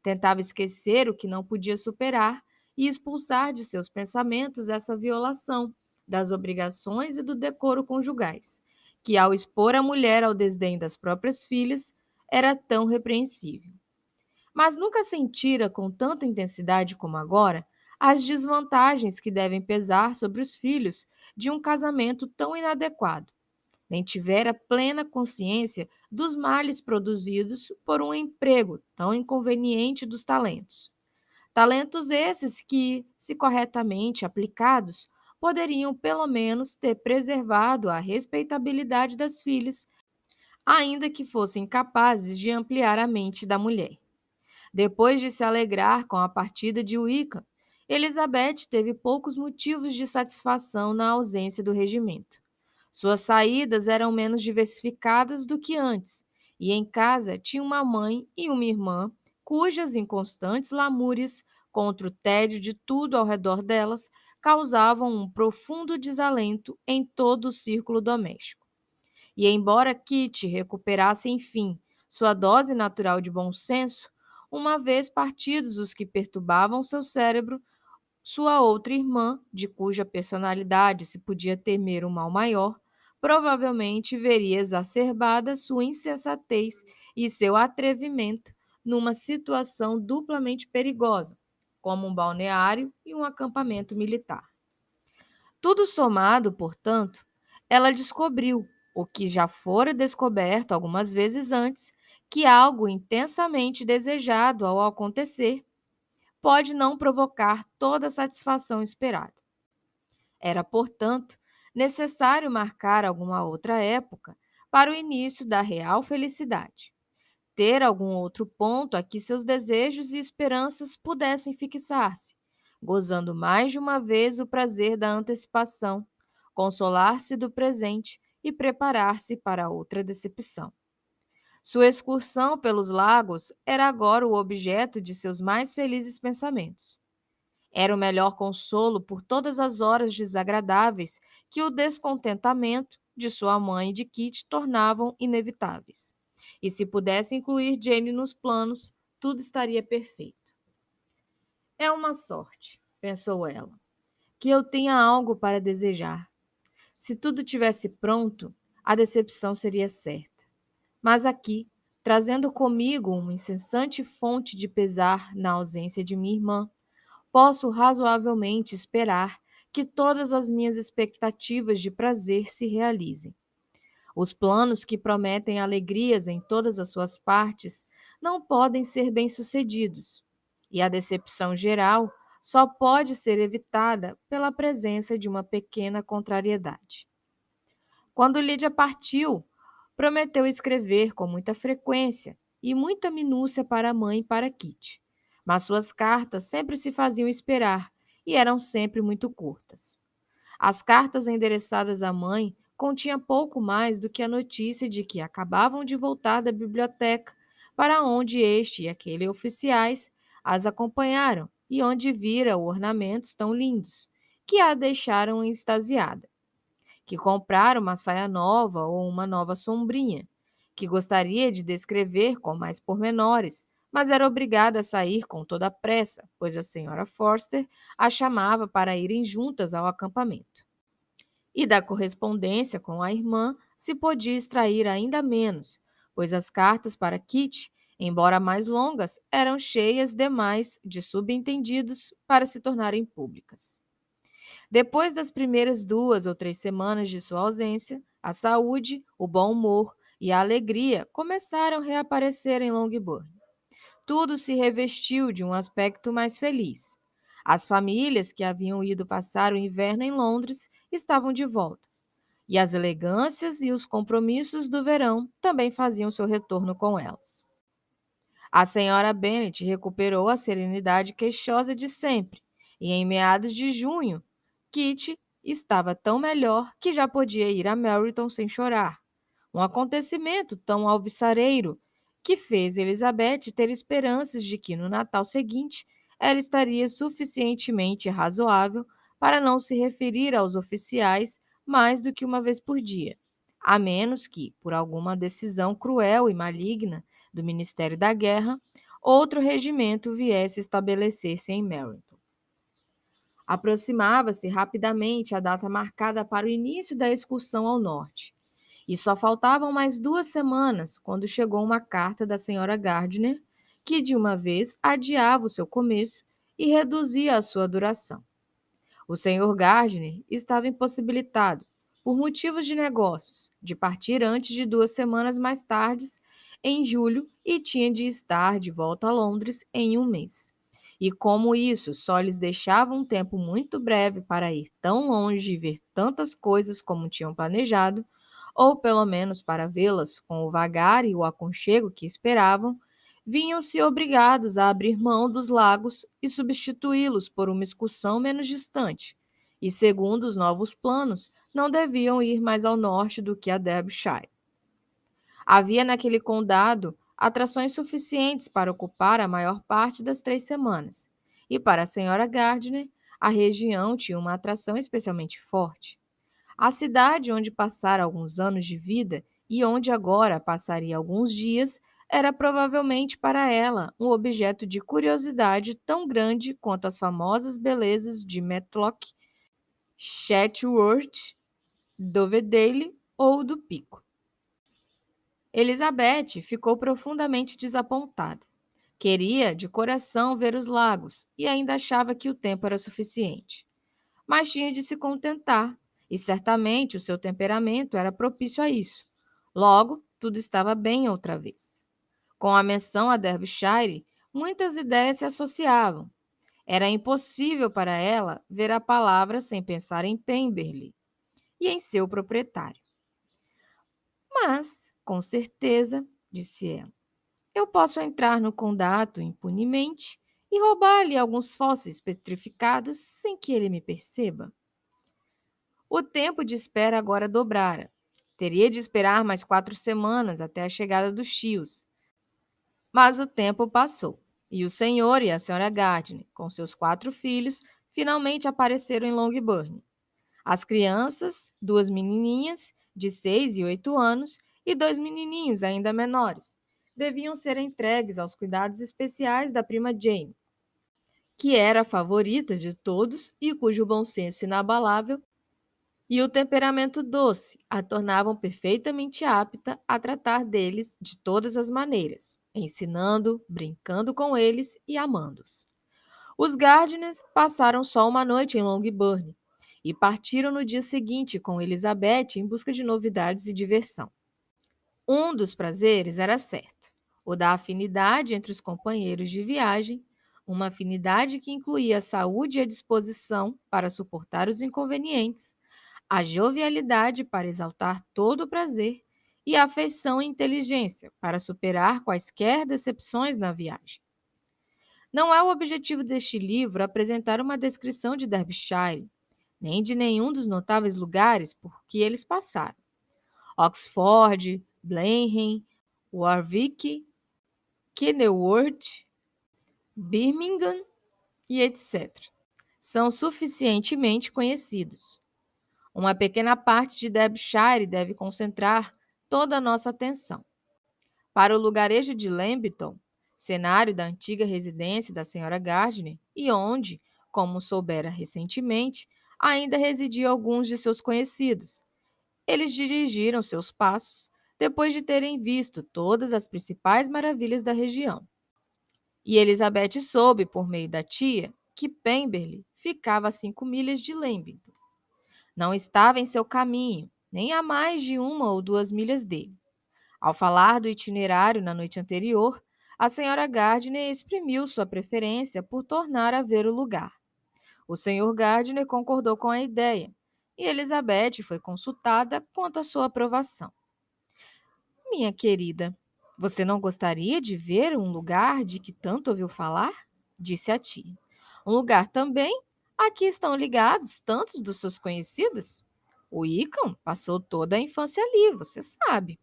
Speaker 2: Tentava esquecer o que não podia superar e expulsar de seus pensamentos essa violação das obrigações e do decoro conjugais, que, ao expor a mulher ao desdém das próprias filhas, era tão repreensível. Mas nunca sentira com tanta intensidade como agora as desvantagens que devem pesar sobre os filhos de um casamento tão inadequado, nem tivera plena consciência dos males produzidos por um emprego tão inconveniente dos talentos. Talentos esses que, se corretamente aplicados, poderiam pelo menos ter preservado a respeitabilidade das filhas, ainda que fossem capazes de ampliar a mente da mulher. Depois de se alegrar com a partida de Wickham, Elizabeth teve poucos motivos de satisfação na ausência do regimento. Suas saídas eram menos diversificadas do que antes, e em casa tinha uma mãe e uma irmã, cujas inconstantes lamúrias contra o tédio de tudo ao redor delas causavam um profundo desalento em todo o círculo doméstico. E embora Kitty recuperasse, enfim, sua dose natural de bom senso, uma vez partidos os que perturbavam seu cérebro, sua outra irmã, de cuja personalidade se podia temer um mal maior, provavelmente veria exacerbada sua insensatez e seu atrevimento numa situação duplamente perigosa, como um balneário e um acampamento militar. Tudo somado, portanto, ela descobriu, o que já fora descoberto algumas vezes antes, que algo intensamente desejado ao acontecer pode não provocar toda a satisfação esperada. Era, portanto, necessário marcar alguma outra época para o início da real felicidade. Ter algum outro ponto a que seus desejos e esperanças pudessem fixar-se, gozando mais de uma vez o prazer da antecipação, consolar-se do presente e preparar-se para outra decepção. Sua excursão pelos lagos era agora o objeto de seus mais felizes pensamentos. Era o melhor consolo por todas as horas desagradáveis que o descontentamento de sua mãe e de Kitty tornavam inevitáveis. E se pudesse incluir Jane nos planos, tudo estaria perfeito. É uma sorte, pensou ela, que eu tenha algo para desejar. Se tudo tivesse pronto, a decepção seria certa. Mas aqui, trazendo comigo uma incessante fonte de pesar na ausência de minha irmã, posso razoavelmente esperar que todas as minhas expectativas de prazer se realizem. Os planos que prometem alegrias em todas as suas partes não podem ser bem-sucedidos, e a decepção geral só pode ser evitada pela presença de uma pequena contrariedade. Quando Lídia partiu, prometeu escrever com muita frequência e muita minúcia para a mãe e para Kitty, mas suas cartas sempre se faziam esperar e eram sempre muito curtas. As cartas endereçadas à mãe continham pouco mais do que a notícia de que acabavam de voltar da biblioteca, para onde este e aquele oficiais as acompanharam e onde vira ornamentos tão lindos, que a deixaram extasiada, que comprara uma saia nova ou uma nova sombrinha, que gostaria de descrever com mais pormenores, mas era obrigada a sair com toda a pressa, pois a senhora Forster a chamava para irem juntas ao acampamento. E da correspondência com a irmã se podia extrair ainda menos, pois as cartas para Kitty embora mais longas, eram cheias demais de subentendidos para se tornarem públicas. Depois das primeiras 2 ou 3 semanas de sua ausência, a saúde, o bom humor e a alegria começaram a reaparecer em Longbourn. Tudo se revestiu de um aspecto mais feliz. As famílias que haviam ido passar o inverno em Londres estavam de volta, e as elegâncias e os compromissos do verão também faziam seu retorno com elas. A senhora Bennet recuperou a serenidade queixosa de sempre, e em meados de junho, Kitty estava tão melhor que já podia ir a Meryton sem chorar. Um acontecimento tão alvissareiro que fez Elizabeth ter esperanças de que no Natal seguinte ela estaria suficientemente razoável para não se referir aos oficiais mais do que uma vez por dia, a menos que, por alguma decisão cruel e maligna do Ministério da Guerra, outro regimento viesse estabelecer-se em Meryton. Aproximava-se rapidamente a data marcada para o início da excursão ao norte, e só faltavam mais 2 semanas quando chegou uma carta da senhora Gardiner, que de uma vez adiava o seu começo e reduzia a sua duração. O senhor Gardiner estava impossibilitado, por motivos de negócios, de partir antes de 2 semanas mais tarde, em julho, e tinha de estar de volta a Londres em um mês. E como isso só lhes deixava um tempo muito breve para ir tão longe e ver tantas coisas como tinham planejado, ou pelo menos para vê-las com o vagar e o aconchego que esperavam, vinham-se obrigados a abrir mão dos lagos e substituí-los por uma excursão menos distante, e, segundo os novos planos, não deviam ir mais ao norte do que a Derbyshire. Havia naquele condado atrações suficientes para ocupar a maior parte das 3 semanas, e para a senhora Gardiner, a região tinha uma atração especialmente forte. A cidade onde passara alguns anos de vida e onde agora passaria alguns dias era provavelmente para ela um objeto de curiosidade tão grande quanto as famosas belezas de Matlock, Chatsworth, Dovedale ou do Pico. Elizabeth ficou profundamente desapontada. Queria de coração ver os lagos e ainda achava que o tempo era suficiente. Mas tinha de se contentar, e certamente o seu temperamento era propício a isso. Logo, tudo estava bem outra vez. Com a menção a Derbyshire, muitas ideias se associavam. Era impossível para ela ver a palavra sem pensar em Pemberley e em seu proprietário. Mas, com certeza, disse ela, eu posso entrar no condado impunemente e roubar-lhe alguns fósseis petrificados sem que ele me perceba. O tempo de espera agora dobrara. Teria de esperar mais 4 semanas até a chegada dos tios. Mas o tempo passou, e o senhor e a senhora Gardiner, com seus 4 filhos, finalmente apareceram em Longbourn. As crianças, 2 menininhas, de 6 e 8 anos, e 2 menininhos ainda menores, deviam ser entregues aos cuidados especiais da prima Jane, que era a favorita de todos e cujo bom senso inabalável e o temperamento doce a tornavam perfeitamente apta a tratar deles de todas as maneiras, ensinando, brincando com eles e amando-os. Os Gardiners passaram só uma noite em Longbourn e partiram no dia seguinte com Elizabeth em busca de novidades e diversão. Um dos prazeres era certo, o da afinidade entre os companheiros de viagem, uma afinidade que incluía a saúde e a disposição para suportar os inconvenientes, a jovialidade para exaltar todo o prazer e a afeição e inteligência para superar quaisquer decepções na viagem. Não é o objetivo deste livro apresentar uma descrição de Derbyshire, nem de nenhum dos notáveis lugares por que eles passaram. Oxford, Blenheim, Warwick, Kenilworth, Birmingham e etc. são suficientemente conhecidos. Uma pequena parte de Derbyshire deve concentrar toda a nossa atenção. Para o lugarejo de Lambton, cenário da antiga residência da senhora Gardiner, e onde, como soubera recentemente, ainda residiam alguns de seus conhecidos, eles dirigiram seus passos, depois de terem visto todas as principais maravilhas da região. E Elizabeth soube, por meio da tia, que Pemberley ficava a 5 milhas de Lambington. Não estava em seu caminho, nem a mais de 1 ou 2 milhas dele. Ao falar do itinerário na noite anterior, a senhora Gardiner exprimiu sua preferência por tornar a ver o lugar. O senhor Gardiner concordou com a ideia, e Elizabeth foi consultada quanto à sua aprovação. Minha querida, você não gostaria de ver um lugar de que tanto ouviu falar? Disse a tia. Um lugar também a que estão ligados tantos dos seus conhecidos? O Icahn passou toda a infância ali, você sabe.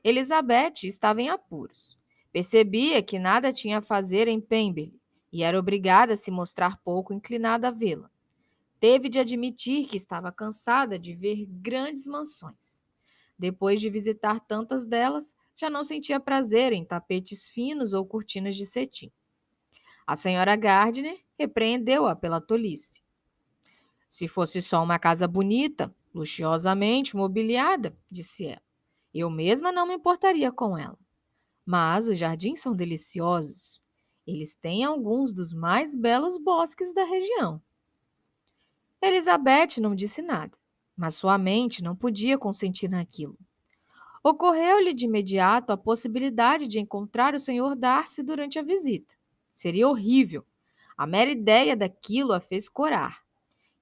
Speaker 2: Elizabeth estava em apuros. Percebia que nada tinha a fazer em Pemberley e era obrigada a se mostrar pouco inclinada a vê-la. Teve de admitir que estava cansada de ver grandes mansões. Depois de visitar tantas delas, já não sentia prazer em tapetes finos ou cortinas de cetim. A senhora Gardiner repreendeu-a pela tolice. Se fosse só uma casa bonita, luxuosamente mobiliada, disse ela, eu mesma não me importaria com ela. Mas os jardins são deliciosos. Eles têm alguns dos mais belos bosques da região. Elizabeth não disse nada, mas sua mente não podia consentir naquilo. Ocorreu-lhe de imediato a possibilidade de encontrar o Sr. Darcy durante a visita. Seria horrível. A mera ideia daquilo a fez corar.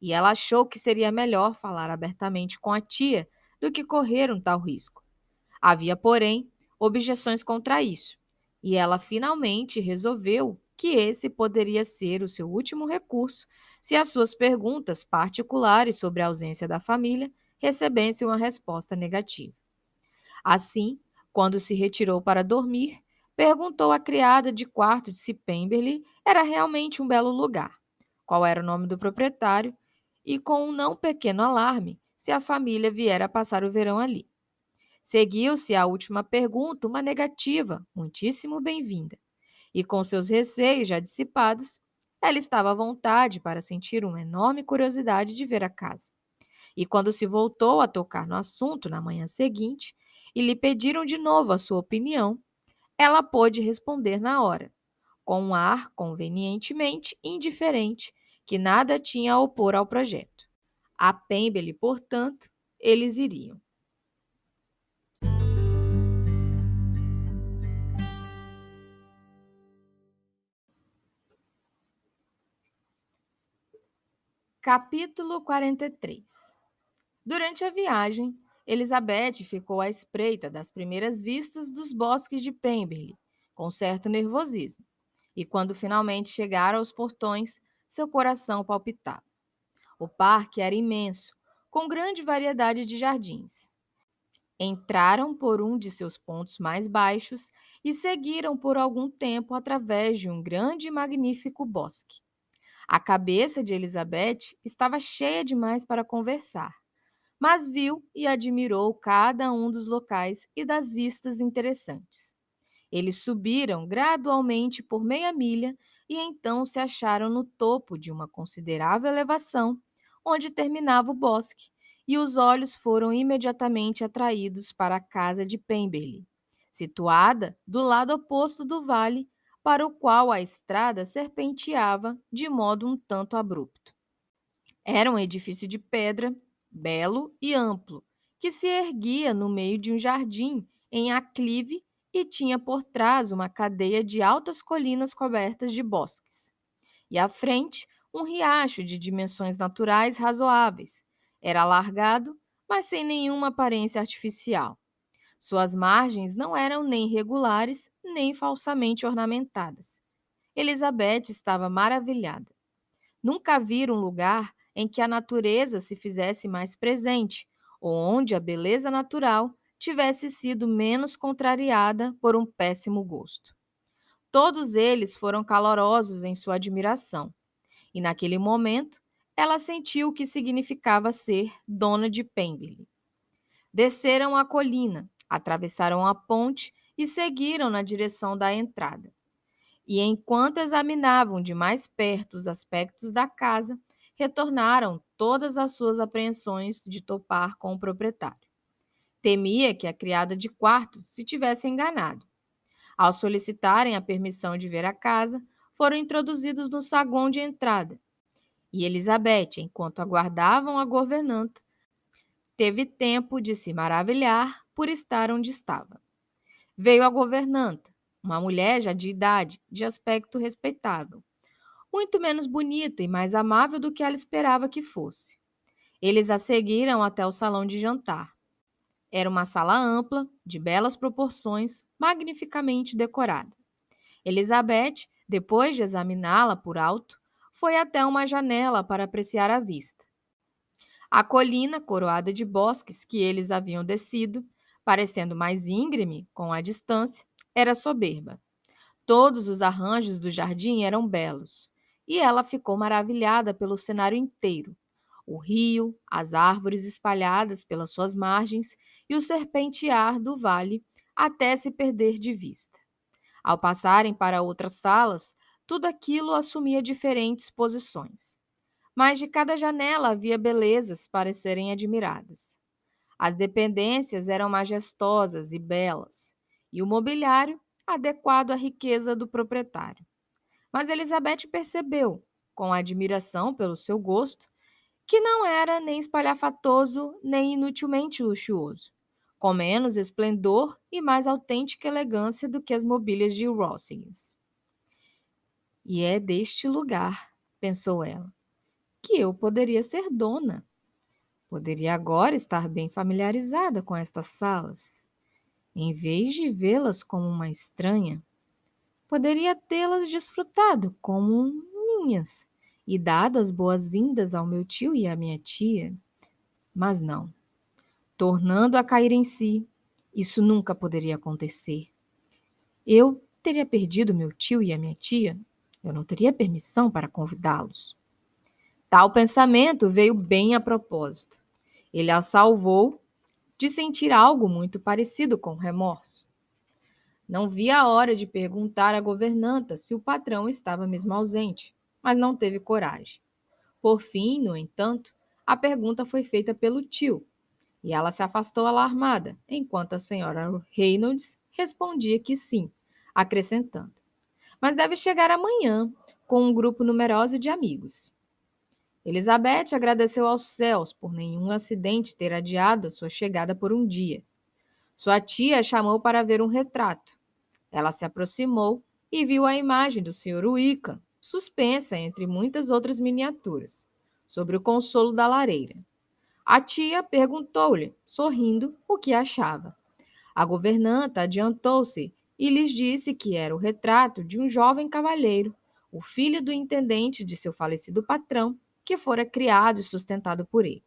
Speaker 2: E ela achou que seria melhor falar abertamente com a tia do que correr um tal risco. Havia, porém, objeções contra isso, e ela finalmente resolveu que esse poderia ser o seu último recurso se as suas perguntas particulares sobre a ausência da família recebessem uma resposta negativa. Assim, quando se retirou para dormir, perguntou à criada de quarto se Pemberley era realmente um belo lugar, qual era o nome do proprietário e, com um não pequeno alarme, se a família viera passar o verão ali. Seguiu-se à última pergunta uma negativa, muitíssimo bem-vinda. E com seus receios já dissipados, ela estava à vontade para sentir uma enorme curiosidade de ver a casa. E quando se voltou a tocar no assunto na manhã seguinte e lhe pediram de novo a sua opinião, ela pôde responder na hora, com um ar convenientemente indiferente, que nada tinha a opor ao projeto. A Pemberley, portanto, eles iriam. Capítulo 43. Durante a viagem, Elizabeth ficou à espreita das primeiras vistas dos bosques de Pemberley, com certo nervosismo, e quando finalmente chegaram aos portões, seu coração palpitava. O parque era imenso, com grande variedade de jardins. Entraram por um de seus pontos mais baixos e seguiram por algum tempo através de um grande e magnífico bosque. A cabeça de Elizabeth estava cheia demais para conversar, mas viu e admirou cada um dos locais e das vistas interessantes. Eles subiram gradualmente por meia milha e então se acharam no topo de uma considerável elevação, onde terminava o bosque, e os olhos foram imediatamente atraídos para a casa de Pemberley, situada do lado oposto do vale, para o qual a estrada serpenteava de modo um tanto abrupto. Era um edifício de pedra, belo e amplo, que se erguia no meio de um jardim em aclive e tinha por trás uma cadeia de altas colinas cobertas de bosques. E à frente, um riacho de dimensões naturais razoáveis. Era alargado, mas sem nenhuma aparência artificial. Suas margens não eram nem regulares, nem falsamente ornamentadas. Elizabeth estava maravilhada. Nunca vira um lugar em que a natureza se fizesse mais presente, ou onde a beleza natural tivesse sido menos contrariada por um péssimo gosto. Todos eles foram calorosos em sua admiração, e naquele momento ela sentiu o que significava ser dona de Pemberley. Desceram a colina, atravessaram a ponte e seguiram na direção da entrada. E enquanto examinavam de mais perto os aspectos da casa, retornaram todas as suas apreensões de topar com o proprietário. Temia que a criada de quarto se tivesse enganado. Ao solicitarem a permissão de ver a casa, foram introduzidos no saguão de entrada. E Elizabeth, enquanto aguardavam a governanta, teve tempo de se maravilhar por estar onde estava. Veio a governanta, uma mulher já de idade, de aspecto respeitável, muito menos bonita e mais amável do que ela esperava que fosse. Eles a seguiram até o salão de jantar. Era uma sala ampla, de belas proporções, magnificamente decorada. Elizabeth, depois de examiná-la por alto, foi até uma janela para apreciar a vista. A colina, coroada de bosques que eles haviam descido, parecendo mais íngreme com a distância, era soberba. Todos os arranjos do jardim eram belos, e ela ficou maravilhada pelo cenário inteiro. O rio, as árvores espalhadas pelas suas margens e o serpentear do vale até se perder de vista. Ao passarem para outras salas, tudo aquilo assumia diferentes posições. Mas de cada janela havia belezas para serem admiradas. As dependências eram majestosas e belas, e o mobiliário adequado à riqueza do proprietário. Mas Elizabeth percebeu, com admiração pelo seu gosto, que não era nem espalhafatoso nem inutilmente luxuoso, com menos esplendor e mais autêntica elegância do que as mobílias de Rosings. E é deste lugar, pensou ela, que eu poderia ser dona. Poderia agora estar bem familiarizada com estas salas. Em vez de vê-las como uma estranha, poderia tê-las desfrutado como minhas e dado as boas-vindas ao meu tio e à minha tia. Mas não. Tornando a cair em si, isso nunca poderia acontecer. Eu teria perdido meu tio e a minha tia. Eu não teria permissão para convidá-los. Tal pensamento veio bem a propósito. Ele a salvou de sentir algo muito parecido com remorso. Não via a hora de perguntar à governanta se o patrão estava mesmo ausente, mas não teve coragem. Por fim, no entanto, a pergunta foi feita pelo tio, e ela se afastou alarmada, enquanto a senhora Reynolds respondia que sim, acrescentando: mas deve chegar amanhã, com um grupo numeroso de amigos. Elizabeth agradeceu aos céus por nenhum acidente ter adiado a sua chegada por um dia. Sua tia a chamou para ver um retrato. Ela se aproximou e viu a imagem do Sr. Wickham, suspensa entre muitas outras miniaturas, sobre o consolo da lareira. A tia perguntou-lhe, sorrindo, o que achava. A governanta adiantou-se e lhes disse que era o retrato de um jovem cavalheiro, o filho do intendente de seu falecido patrão, que fora criado e sustentado por ele.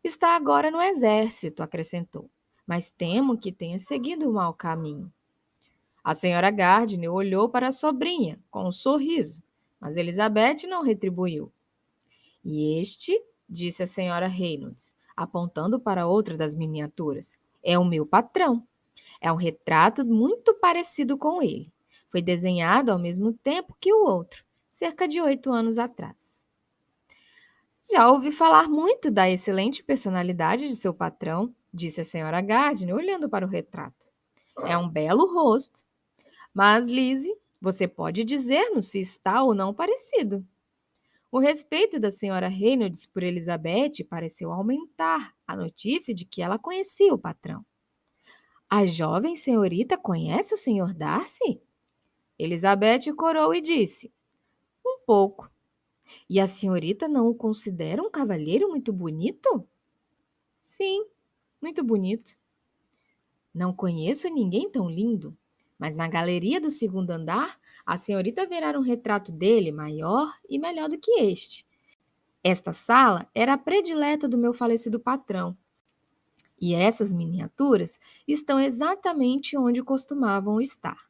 Speaker 2: Está agora no exército, acrescentou, mas temo que tenha seguido o mau caminho. A senhora Gardiner olhou para a sobrinha com um sorriso, mas Elizabeth não retribuiu. E este, disse a senhora Reynolds, apontando para outra das miniaturas, é o meu patrão. É um retrato muito parecido com ele. Foi desenhado ao mesmo tempo que o outro, cerca de 8 anos atrás. Já ouvi falar muito da excelente personalidade de seu patrão, disse a senhora Gardiner, olhando para o retrato. É um belo rosto. Mas, Lizzie, você pode dizer-nos se está ou não parecido. O respeito da senhora Reynolds por Elizabeth pareceu aumentar a notícia de que ela conhecia o patrão. A jovem senhorita conhece o Sr. Darcy? Elizabeth corou e disse, um pouco. E a senhorita não o considera um cavalheiro muito bonito? Sim, muito bonito. Não conheço ninguém tão lindo, mas na galeria do segundo andar, a senhorita verá um retrato dele maior e melhor do que este. Esta sala era a predileta do meu falecido patrão, e essas miniaturas estão exatamente onde costumavam estar.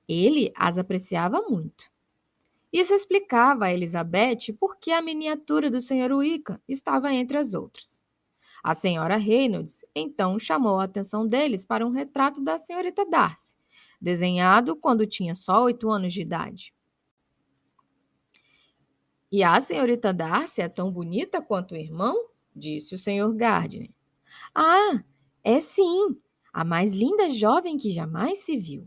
Speaker 2: Ele as apreciava muito. Isso explicava a Elizabeth por que a miniatura do Sr. Wickham estava entre as outras. A senhora Reynolds então chamou a atenção deles para um retrato da senhorita Darcy, desenhado quando tinha só 8 anos de idade. E a senhorita Darcy é tão bonita quanto o irmão? Disse o Sr. Gardiner. Ah, É sim, a mais linda jovem que jamais se viu.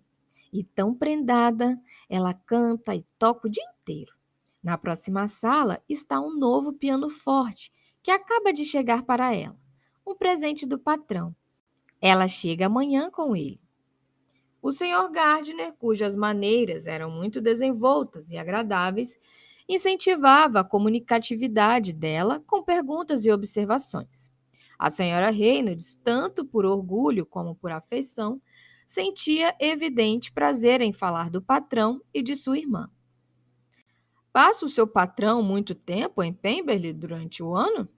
Speaker 2: E tão prendada, ela canta e toca o dia inteiro. Na próxima sala está um novo piano forte que acaba de chegar para ela. Um presente do patrão. Ela chega amanhã com ele. O Sr. Gardner, cujas maneiras eram muito desenvoltas e agradáveis, incentivava a comunicatividade dela com perguntas e observações. A Sra. Reynolds, tanto por orgulho como por afeição, sentia evidente prazer em falar do patrão e de sua irmã. Passa o seu patrão muito tempo em Pemberley durante o ano?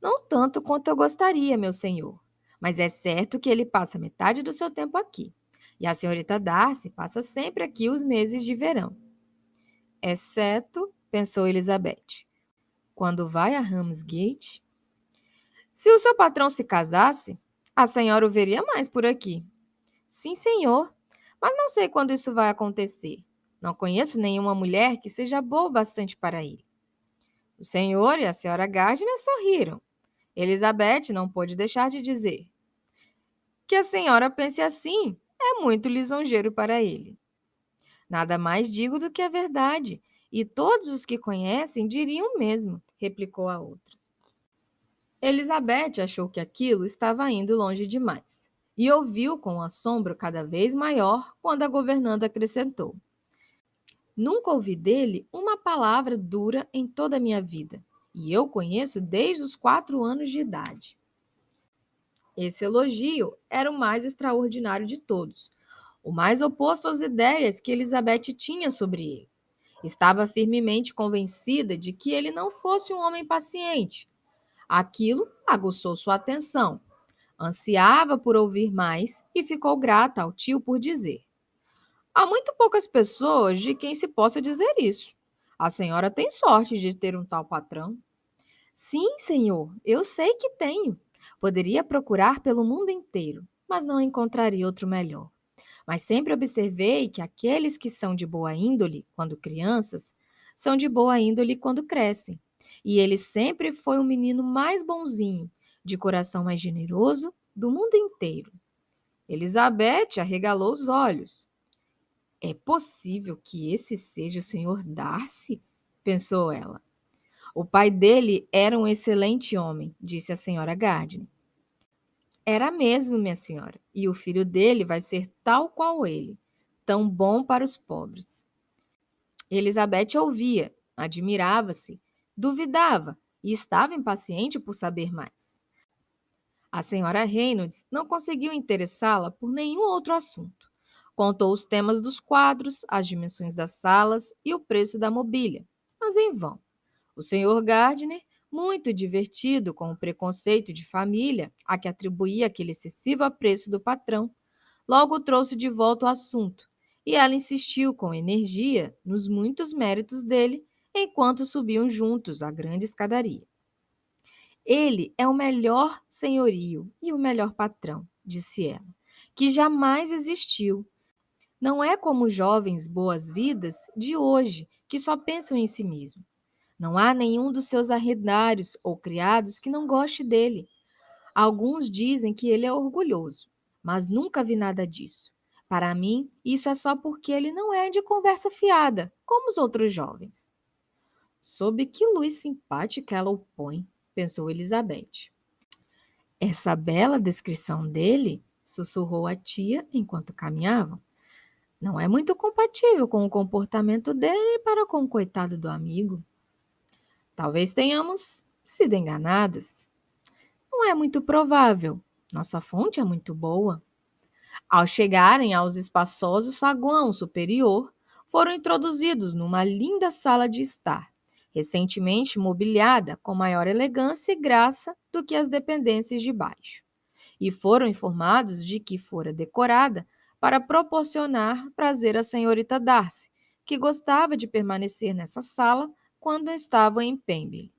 Speaker 2: Não tanto quanto eu gostaria, meu senhor, mas é certo que ele passa metade do seu tempo aqui. E a senhorita Darcy passa sempre aqui os meses de verão. Exceto, pensou Elizabeth, quando vai a Ramsgate. Se o seu patrão se casasse, a senhora o veria mais por aqui. Sim, senhor, mas não sei quando isso vai acontecer. Não conheço nenhuma mulher que seja boa o bastante para ele. O senhor e a senhora Gardiner sorriram. Elizabeth não pôde deixar de dizer: que a senhora pense assim é muito lisonjeiro para ele. Nada mais digo do que a verdade, e todos os que conhecem diriam o mesmo, replicou a outra. Elizabeth achou que aquilo estava indo longe demais, e ouviu com um assombro cada vez maior quando a governanta acrescentou: nunca ouvi dele uma palavra dura em toda a minha vida, e eu conheço desde os 4 anos de idade. Esse elogio era o mais extraordinário de todos, o mais oposto às ideias que Elizabeth tinha sobre ele. Estava firmemente convencida de que ele não fosse um homem paciente. Aquilo aguçou sua atenção. Ansiava por ouvir mais e ficou grata ao tio por dizer: há muito poucas pessoas de quem se possa dizer isso. A senhora tem sorte de ter um tal patrão. Sim, senhor, eu sei que tenho. Poderia procurar pelo mundo inteiro, mas não encontraria outro melhor. Mas sempre observei que aqueles que são de boa índole quando crianças, são de boa índole quando crescem. E ele sempre foi o menino mais bonzinho, de coração mais generoso do mundo inteiro. Elizabeth arregalou os olhos. É possível que esse seja o Sr. Darcy? Pensou ela. O pai dele era um excelente homem, disse a senhora Gardiner. Era mesmo, minha senhora, e o filho dele vai ser tal qual ele, tão bom para os pobres. Elizabeth ouvia, admirava-se, duvidava e estava impaciente por saber mais. A senhora Reynolds não conseguiu interessá-la por nenhum outro assunto. Contou os temas dos quadros, as dimensões das salas e o preço da mobília, mas em vão. O Sr. Gardiner, muito divertido com o preconceito de família a que atribuía aquele excessivo apreço do patrão, logo trouxe de volta o assunto, e ela insistiu com energia nos muitos méritos dele enquanto subiam juntos a grande escadaria. Ele é o melhor senhorio e o melhor patrão, disse ela, que jamais existiu. Não é como os jovens boas-vidas de hoje, que só pensam em si mesmo. Não há nenhum dos seus arredários ou criados que não goste dele. Alguns dizem que ele é orgulhoso, mas nunca vi nada disso. Para mim, isso é só porque ele não é de conversa fiada, como os outros jovens. Sob que luz simpática ela o põe, pensou Elizabeth. Essa bela descrição dele, sussurrou a tia enquanto caminhavam, não é muito compatível com o comportamento dele para com o coitado do amigo. Talvez tenhamos sido enganadas. Não é muito provável. Nossa fonte é muito boa. Ao chegarem aos espaçosos saguão superior, foram introduzidos numa linda sala de estar, recentemente mobiliada com maior elegância e graça do que as dependências de baixo, e foram informados de que fora decorada para proporcionar prazer à senhorita Darcy, que gostava de permanecer nessa sala quando estavam em Pemberley.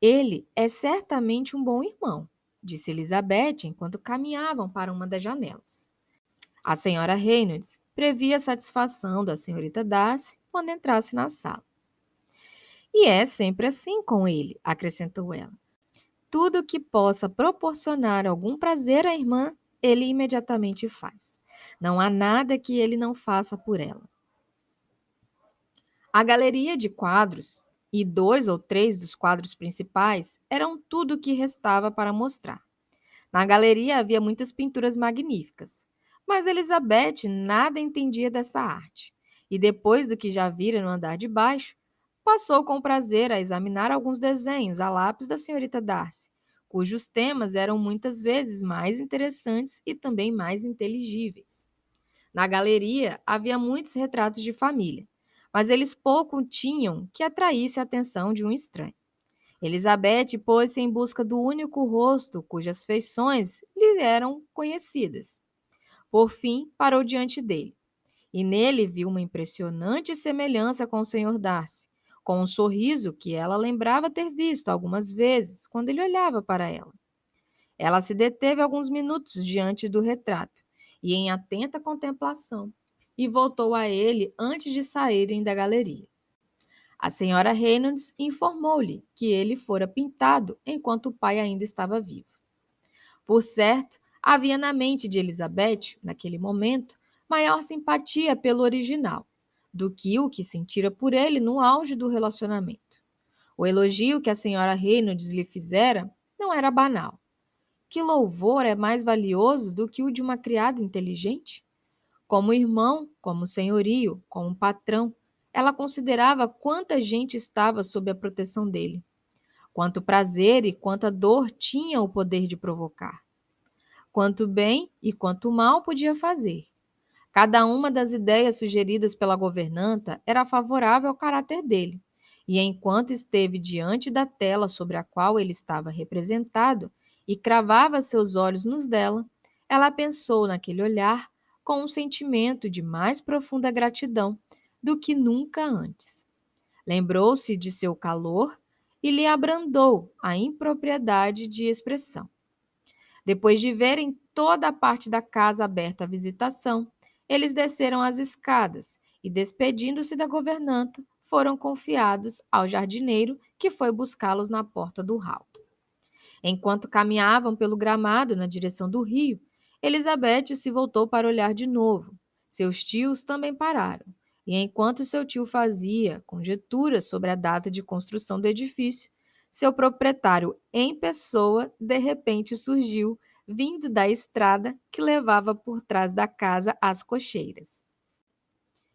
Speaker 2: Ele é certamente um bom irmão, disse Elizabeth enquanto caminhavam para uma das janelas. A senhora Reynolds previa a satisfação da senhorita Darcy quando entrasse na sala. E é sempre assim com ele, acrescentou ela. tudo que possa proporcionar algum prazer à irmã, ele imediatamente faz. Não há nada que ele não faça por ela. A galeria de quadros e 2 ou 3 dos quadros principais eram tudo o que restava para mostrar. Na galeria havia muitas pinturas magníficas, mas Elizabeth nada entendia dessa arte. E depois do que já vira no andar de baixo, passou com prazer a examinar alguns desenhos a lápis da senhorita Darcy, cujos temas eram muitas vezes mais interessantes e também mais inteligíveis. Na galeria havia muitos retratos de família, mas eles pouco tinham que atraísse a atenção de um estranho. Elizabeth pôs-se em busca do único rosto cujas feições lhe eram conhecidas. Por fim, parou diante dele, e nele viu uma impressionante semelhança com o Sr. Darcy, com um sorriso que ela lembrava ter visto algumas vezes quando ele olhava para ela. Ela se deteve alguns minutos diante do retrato, e em atenta contemplação, e voltou a ele antes de saírem da galeria. A senhora Reynolds informou-lhe que ele fora pintado enquanto o pai ainda estava vivo. Por certo, havia na mente de Elizabeth, naquele momento, maior simpatia pelo original do que o que sentira por ele no auge do relacionamento. O elogio que a senhora Reynolds lhe fizera não era banal. Que louvor é mais valioso do que o de uma criada inteligente? Como irmão, como senhorio, como patrão, ela considerava quanta gente estava sob a proteção dele, quanto prazer e quanta dor tinha o poder de provocar, quanto bem e quanto mal podia fazer. Cada uma das ideias sugeridas pela governanta era favorável ao caráter dele, e enquanto esteve diante da tela sobre a qual ele estava representado e cravava seus olhos nos dela, ela pensou naquele olhar com um sentimento de mais profunda gratidão do que nunca antes. Lembrou-se de seu calor e lhe abrandou a impropriedade de expressão. Depois de verem toda a parte da casa aberta à visitação, eles desceram as escadas e, despedindo-se da governanta, foram confiados ao jardineiro que foi buscá-los na porta do hall. Enquanto caminhavam pelo gramado na direção do rio, Elizabeth se voltou para olhar de novo. Seus tios também pararam, e enquanto seu tio fazia conjecturas sobre a data de construção do edifício, seu proprietário em pessoa de repente surgiu, vindo da estrada que levava por trás da casa às cocheiras.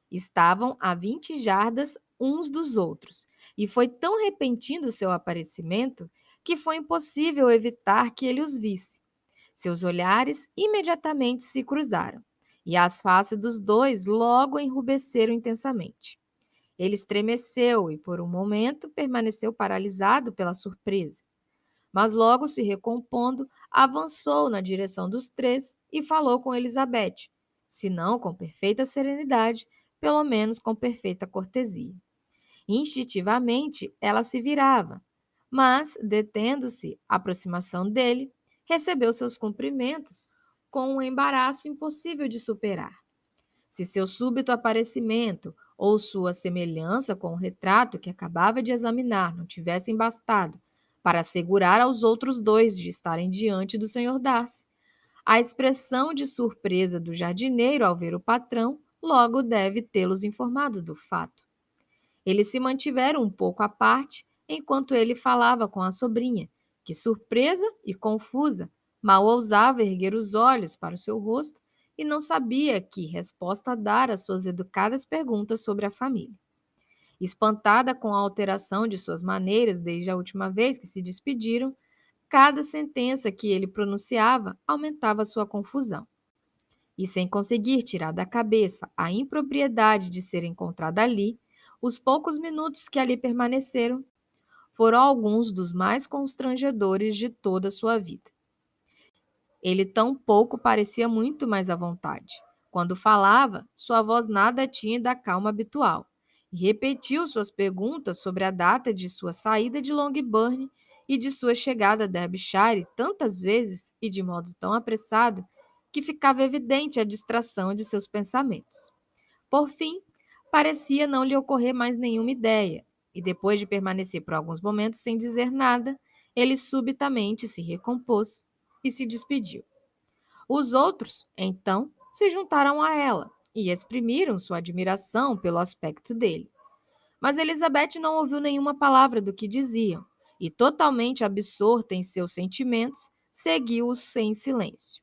Speaker 2: Estavam a 20 jardas uns dos outros, e foi tão repentino seu aparecimento que foi impossível evitar que ele os visse. Seus olhares imediatamente se cruzaram, e as faces dos dois logo enrubesceram intensamente. Ele estremeceu e, por um momento, permaneceu paralisado pela surpresa. Mas logo se recompondo, avançou na direção dos três e falou com Elizabeth, se não com perfeita serenidade, pelo menos com perfeita cortesia. Instintivamente, ela se virava, mas, detendo-se à aproximação dele, recebeu seus cumprimentos com um embaraço impossível de superar. Se seu súbito aparecimento ou sua semelhança com o retrato que acabava de examinar não tivessem bastado para assegurar aos outros dois de estarem diante do Sr. Darcy, a expressão de surpresa do jardineiro ao ver o patrão logo deve tê-los informado do fato. Eles se mantiveram um pouco à parte enquanto ele falava com a sobrinha, que, surpresa e confusa, mal ousava erguer os olhos para o seu rosto e não sabia que resposta dar às suas educadas perguntas sobre a família. Espantada com a alteração de suas maneiras desde a última vez que se despediram, cada sentença que ele pronunciava aumentava sua confusão. E sem conseguir tirar da cabeça a impropriedade de ser encontrada ali, os poucos minutos que ali permaneceram foram alguns dos mais constrangedores de toda a sua vida. Ele tão pouco parecia muito mais à vontade. Quando falava, sua voz nada tinha da calma habitual, e repetiu suas perguntas sobre a data de sua saída de Longbourn e de sua chegada a Derbyshire tantas vezes e de modo tão apressado que ficava evidente a distração de seus pensamentos. Por fim, parecia não lhe ocorrer mais nenhuma ideia, e depois de permanecer por alguns momentos sem dizer nada, Ele subitamente se recompôs e se despediu. Os outros, então, se juntaram a ela e exprimiram sua admiração pelo aspecto dele. Mas Elizabeth não ouviu nenhuma palavra do que diziam e, totalmente absorta em seus sentimentos, seguiu-os em silêncio.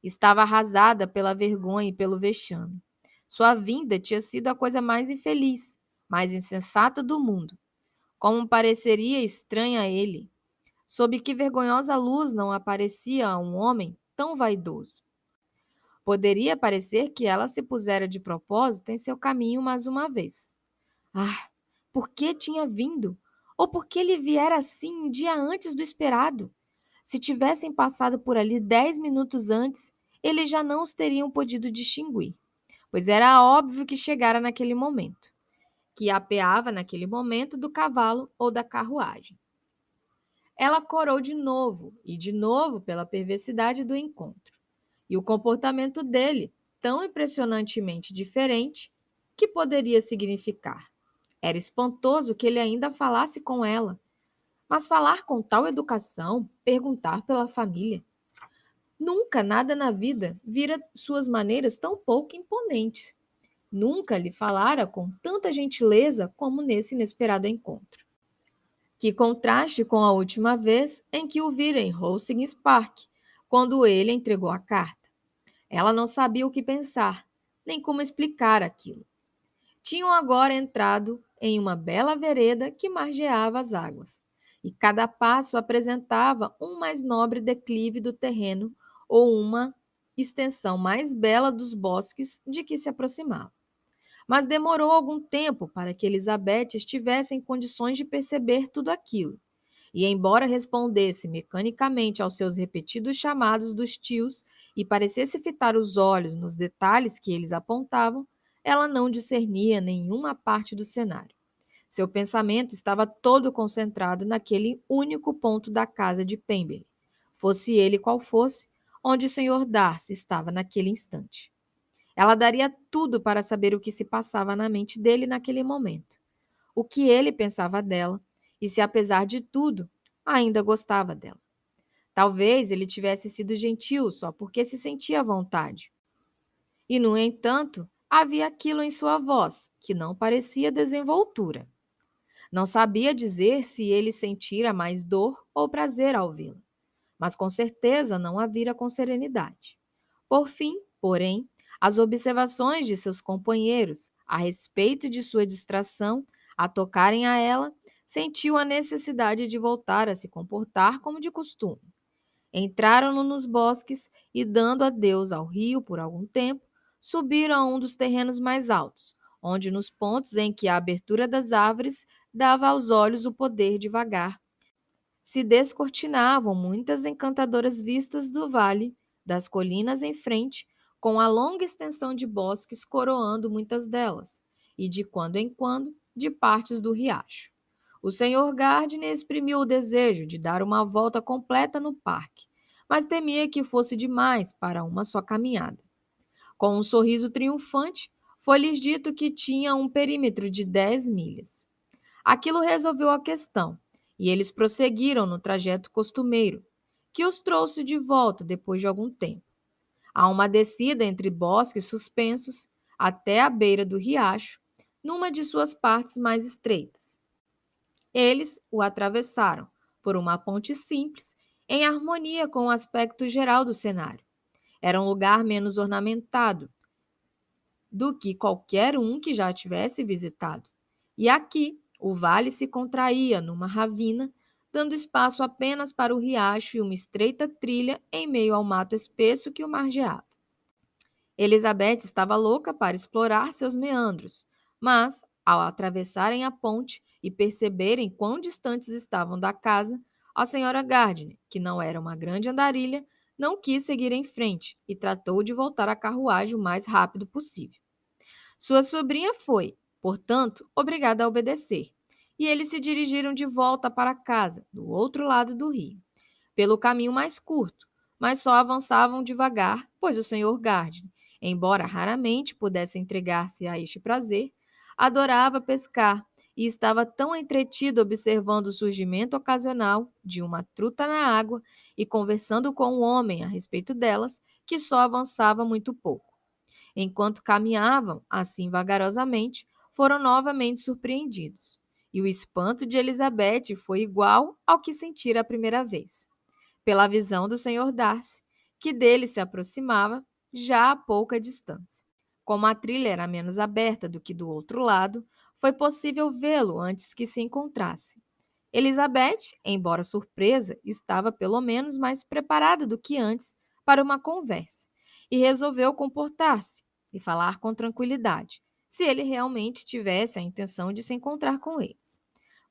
Speaker 2: Estava arrasada pela vergonha e pelo vexame. Sua vinda tinha sido a coisa mais infeliz, mais insensata do mundo. Como pareceria estranha a ele. Sob que vergonhosa luz não aparecia a um homem tão vaidoso. Poderia parecer que ela se pusera de propósito em seu caminho mais uma vez. Ah, por que tinha vindo? Ou por que ele viera assim um dia antes do esperado? Se tivessem passado por ali 10 minutos antes, eles já não os teriam podido distinguir, pois era óbvio que chegara naquele momento, que apeava naquele momento do cavalo ou da carruagem. Ela corou de novo e de novo pela perversidade do encontro, e o comportamento dele, tão impressionantemente diferente, que poderia significar. Era espantoso que ele ainda falasse com ela. Mas falar com tal educação, perguntar pela família. Nunca nada na vida vira suas maneiras tão pouco imponentes. Nunca lhe falara com tanta gentileza como nesse inesperado encontro. Que contraste com a última vez em que o vira em Rowings Park, quando ele entregou a carta. Ela não sabia o que pensar, nem como explicar aquilo. Tinham agora entrado em uma bela vereda que margeava as águas, e cada passo apresentava um mais nobre declive do terreno ou uma extensão mais bela dos bosques de que se aproximava. Mas demorou algum tempo para que Elizabeth estivesse em condições de perceber tudo aquilo, e embora respondesse mecanicamente aos seus repetidos chamados dos tios e parecesse fitar os olhos nos detalhes que eles apontavam, ela não discernia nenhuma parte do cenário. Seu pensamento estava todo concentrado naquele único ponto da casa de Pemberley, fosse ele qual fosse, onde o Sr. Darcy estava naquele instante. Ela daria tudo para saber o que se passava na mente dele naquele momento, o que ele pensava dela, e se, apesar de tudo, ainda gostava dela. Talvez ele tivesse sido gentil só porque se sentia à vontade. E, no entanto, havia aquilo em sua voz que não parecia desenvoltura. Não sabia dizer se ele sentira mais dor ou prazer ao vê-la, mas com certeza não a vira com serenidade. Por fim, porém, as observações de seus companheiros a respeito de sua distração, a tocarem a ela, sentiu a necessidade de voltar a se comportar como de costume. Entraram nos bosques e, dando adeus ao rio por algum tempo, subiram a um dos terrenos mais altos, onde, nos pontos em que a abertura das árvores dava aos olhos o poder de vagar, se descortinavam muitas encantadoras vistas do vale, das colinas em frente, com a longa extensão de bosques coroando muitas delas, e de quando em quando de partes do riacho. O Sr. Gardiner exprimiu o desejo de dar uma volta completa no parque, mas temia que fosse demais para uma só caminhada. Com um sorriso triunfante, foi-lhes dito que tinha um perímetro de 10 milhas. Aquilo resolveu a questão, e eles prosseguiram no trajeto costumeiro, que os trouxe de volta depois de algum tempo. Há uma descida entre bosques suspensos até a beira do riacho, numa de suas partes mais estreitas. Eles o atravessaram por uma ponte simples, em harmonia com o aspecto geral do cenário. Era um lugar menos ornamentado do que qualquer um que já tivesse visitado. E aqui o vale se contraía numa ravina, dando espaço apenas para o riacho e uma estreita trilha em meio ao mato espesso que o margeava. Elizabeth estava louca para explorar seus meandros, mas, ao atravessarem a ponte e perceberem quão distantes estavam da casa, a senhora Gardiner, que não era uma grande andarilha, não quis seguir em frente e tratou de voltar à carruagem o mais rápido possível. Sua sobrinha foi, portanto, obrigada a obedecer, e eles se dirigiram de volta para casa, do outro lado do rio, pelo caminho mais curto, mas só avançavam devagar, pois o Sr. Gardiner, embora raramente pudesse entregar-se a este prazer, adorava pescar e estava tão entretido observando o surgimento ocasional de uma truta na água e conversando com o homem a respeito delas, que só avançava muito pouco. Enquanto caminhavam, assim vagarosamente, foram novamente surpreendidos. E o espanto de Elizabeth foi igual ao que sentira a primeira vez, pela visão do Sr. Darcy, que dele se aproximava já a pouca distância. Como a trilha era menos aberta do que do outro lado, foi possível vê-lo antes que se encontrasse. Elizabeth, embora surpresa, estava pelo menos mais preparada do que antes para uma conversa e resolveu comportar-se e falar com tranquilidade, se ele realmente tivesse a intenção de se encontrar com eles.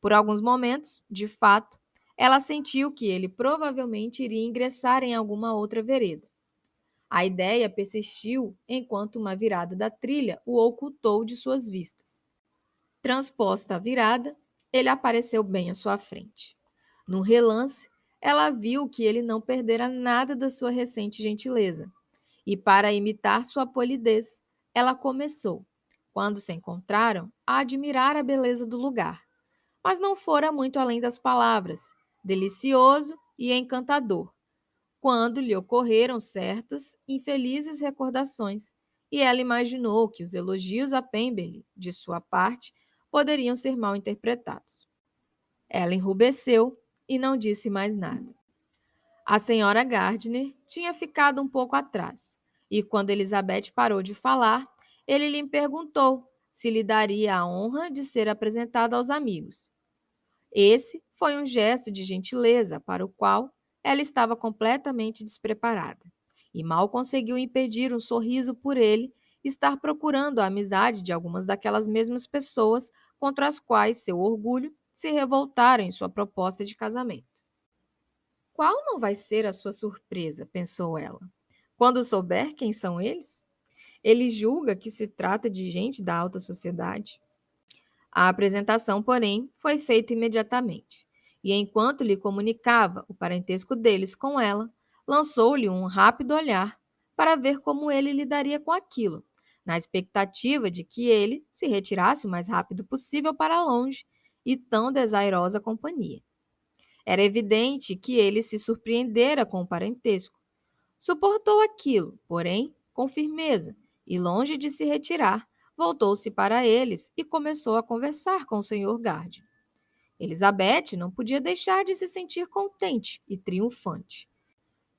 Speaker 2: Por alguns momentos, de fato, ela sentiu que ele provavelmente iria ingressar em alguma outra vereda. A ideia persistiu enquanto uma virada da trilha o ocultou de suas vistas. Transposta a virada, ele apareceu bem à sua frente. Num relance, ela viu que ele não perdera nada da sua recente gentileza. E para imitar sua polidez, ela começou, quando se encontraram, a admirar a beleza do lugar. Mas não fora muito além das palavras, delicioso e encantador, quando lhe ocorreram certas infelizes recordações, e ela imaginou que os elogios a Pemberley, de sua parte, poderiam ser mal interpretados. Ela enrubesceu e não disse mais nada. A senhora Gardiner tinha ficado um pouco atrás, e quando Elizabeth parou de falar, ele lhe perguntou se lhe daria a honra de ser apresentada aos amigos. Esse foi um gesto de gentileza para o qual ela estava completamente despreparada, e mal conseguiu impedir um sorriso por ele estar procurando a amizade de algumas daquelas mesmas pessoas contra as quais seu orgulho se revoltara em sua proposta de casamento. Qual não vai ser a sua surpresa, pensou ela, quando souber quem são eles? Ele julga que se trata de gente da alta sociedade. A apresentação, porém, foi feita imediatamente, e enquanto lhe comunicava o parentesco deles com ela, lançou-lhe um rápido olhar para ver como ele lidaria com aquilo, na expectativa de que ele se retirasse o mais rápido possível para longe e tão desairosa companhia. Era evidente que ele se surpreendera com o parentesco. Suportou aquilo, porém, com firmeza, e longe de se retirar, voltou-se para eles e começou a conversar com o Sr. Gardiner. Elizabeth não podia deixar de se sentir contente e triunfante.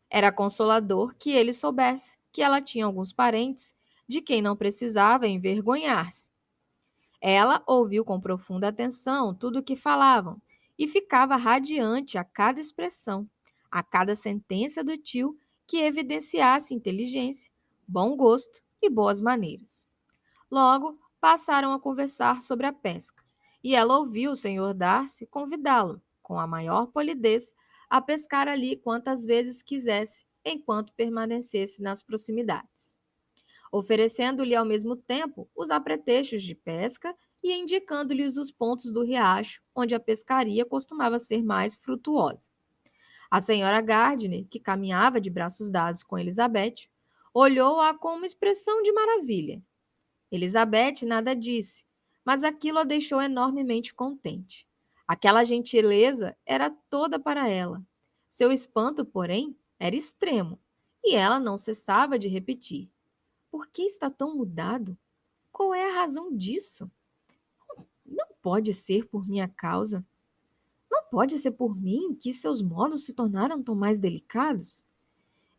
Speaker 2: Era consolador que ele soubesse que ela tinha alguns parentes de quem não precisava envergonhar-se. Ela ouviu com profunda atenção tudo o que falavam e ficava radiante a cada expressão, a cada sentença do tio que evidenciasse inteligência, bom gosto e boas maneiras. Logo, passaram a conversar sobre a pesca, e ela ouviu o Sr. Darcy convidá-lo, com a maior polidez, a pescar ali quantas vezes quisesse, enquanto permanecesse nas proximidades, oferecendo-lhe ao mesmo tempo os apetrechos de pesca e indicando-lhes os pontos do riacho onde a pescaria costumava ser mais frutuosa. A senhora Gardiner, que caminhava de braços dados com Elizabeth, olhou-a com uma expressão de maravilha. Elizabeth nada disse, mas aquilo a deixou enormemente contente. Aquela gentileza era toda para ela. Seu espanto, porém, era extremo, e ela não cessava de repetir: por que está tão mudado? Qual é a razão disso? Não pode ser por minha causa. Não pode ser por mim que seus modos se tornaram tão mais delicados.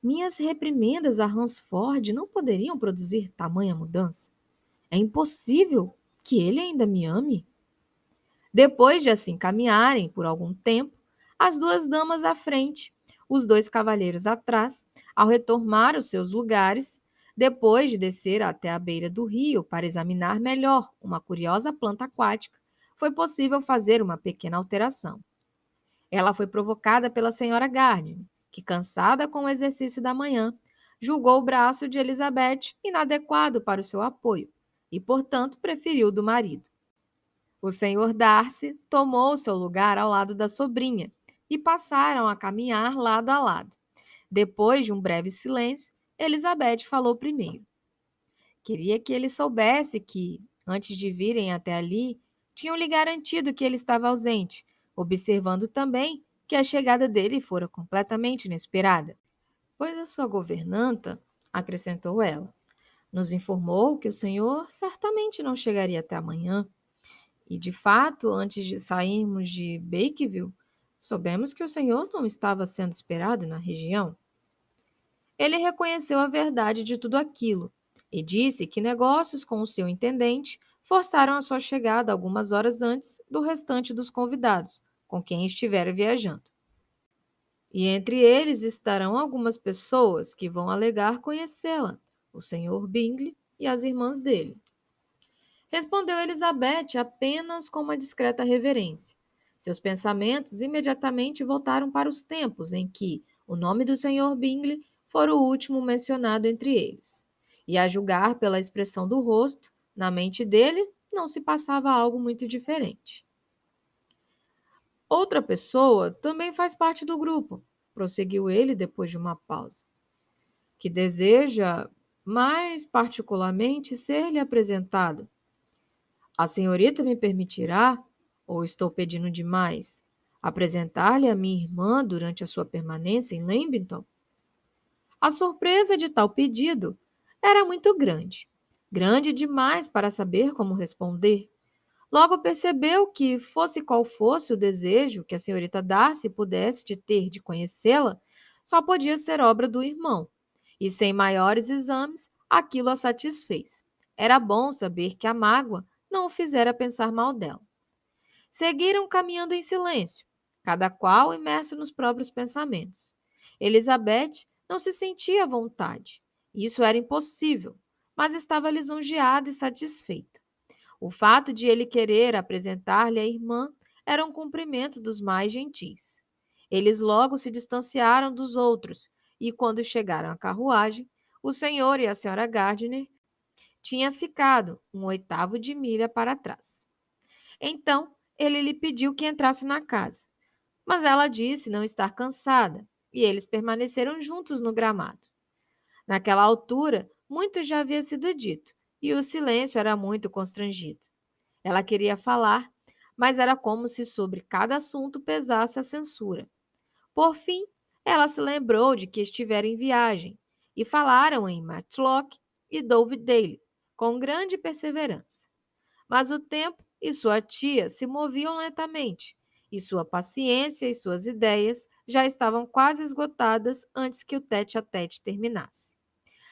Speaker 2: Minhas reprimendas a Ransford não poderiam produzir tamanha mudança. É impossível que ele ainda me ame. Depois de assim caminharem por algum tempo, as duas damas à frente, os dois cavalheiros atrás, ao retomar os seus lugares, depois de descer até a beira do rio para examinar melhor uma curiosa planta aquática, foi possível fazer uma pequena alteração. Ela foi provocada pela senhora Gardiner, que, cansada com o exercício da manhã, julgou o braço de Elizabeth inadequado para o seu apoio e, portanto, preferiu o do marido. O senhor Darcy tomou seu lugar ao lado da sobrinha e passaram a caminhar lado a lado. Depois de um breve silêncio, Elizabeth falou primeiro. Queria que ele soubesse que, antes de virem até ali, tinham lhe garantido que ele estava ausente, observando também que a chegada dele fora completamente inesperada. Pois a sua governanta, acrescentou ela, nos informou que o senhor certamente não chegaria até amanhã. E, de fato, antes de sairmos de Bakeville, soubemos que o senhor não estava sendo esperado na região. Ele reconheceu a verdade de tudo aquilo e disse que negócios com o seu intendente forçaram a sua chegada algumas horas antes do restante dos convidados, com quem estivera viajando. E entre eles estarão algumas pessoas que vão alegar conhecê-la, o senhor Bingley e as irmãs dele. Respondeu Elizabeth apenas com uma discreta reverência. Seus pensamentos imediatamente voltaram para os tempos em que o nome do senhor Bingley fora o último mencionado entre eles. E a julgar pela expressão do rosto, na mente dele não se passava algo muito diferente. Outra pessoa também faz parte do grupo, prosseguiu ele depois de uma pausa, que deseja mais particularmente ser-lhe apresentado. A senhorita me permitirá, ou estou pedindo demais, apresentar-lhe a minha irmã durante a sua permanência em Lambington? A surpresa de tal pedido era muito grande, grande demais para saber como responder. Logo percebeu que, fosse qual fosse o desejo que a senhorita Darcy pudesse de ter de conhecê-la, só podia ser obra do irmão. E sem maiores exames, aquilo a satisfez. Era bom saber que a mágoa não o fizera pensar mal dela. Seguiram caminhando em silêncio, cada qual imerso nos próprios pensamentos. Elizabeth não se sentia à vontade. Isso era impossível, mas estava lisonjeada e satisfeita. O fato de ele querer apresentar-lhe a irmã era um cumprimento dos mais gentis. Eles logo se distanciaram dos outros, e quando chegaram à carruagem, o senhor e a senhora Gardiner tinham ficado 1/8 de milha para trás. Então, ele lhe pediu que entrasse na casa, mas ela disse não estar cansada, e eles permaneceram juntos no gramado. Naquela altura, muito já havia sido dito, e o silêncio era muito constrangido. Ela queria falar, mas era como se sobre cada assunto pesasse a censura. Por fim, ela se lembrou de que estivera em viagem, e falaram em Matlock e Dovedale, com grande perseverança. Mas o tempo e sua tia se moviam lentamente, e sua paciência e suas ideias já estavam quase esgotadas antes que o tete-a-tete terminasse.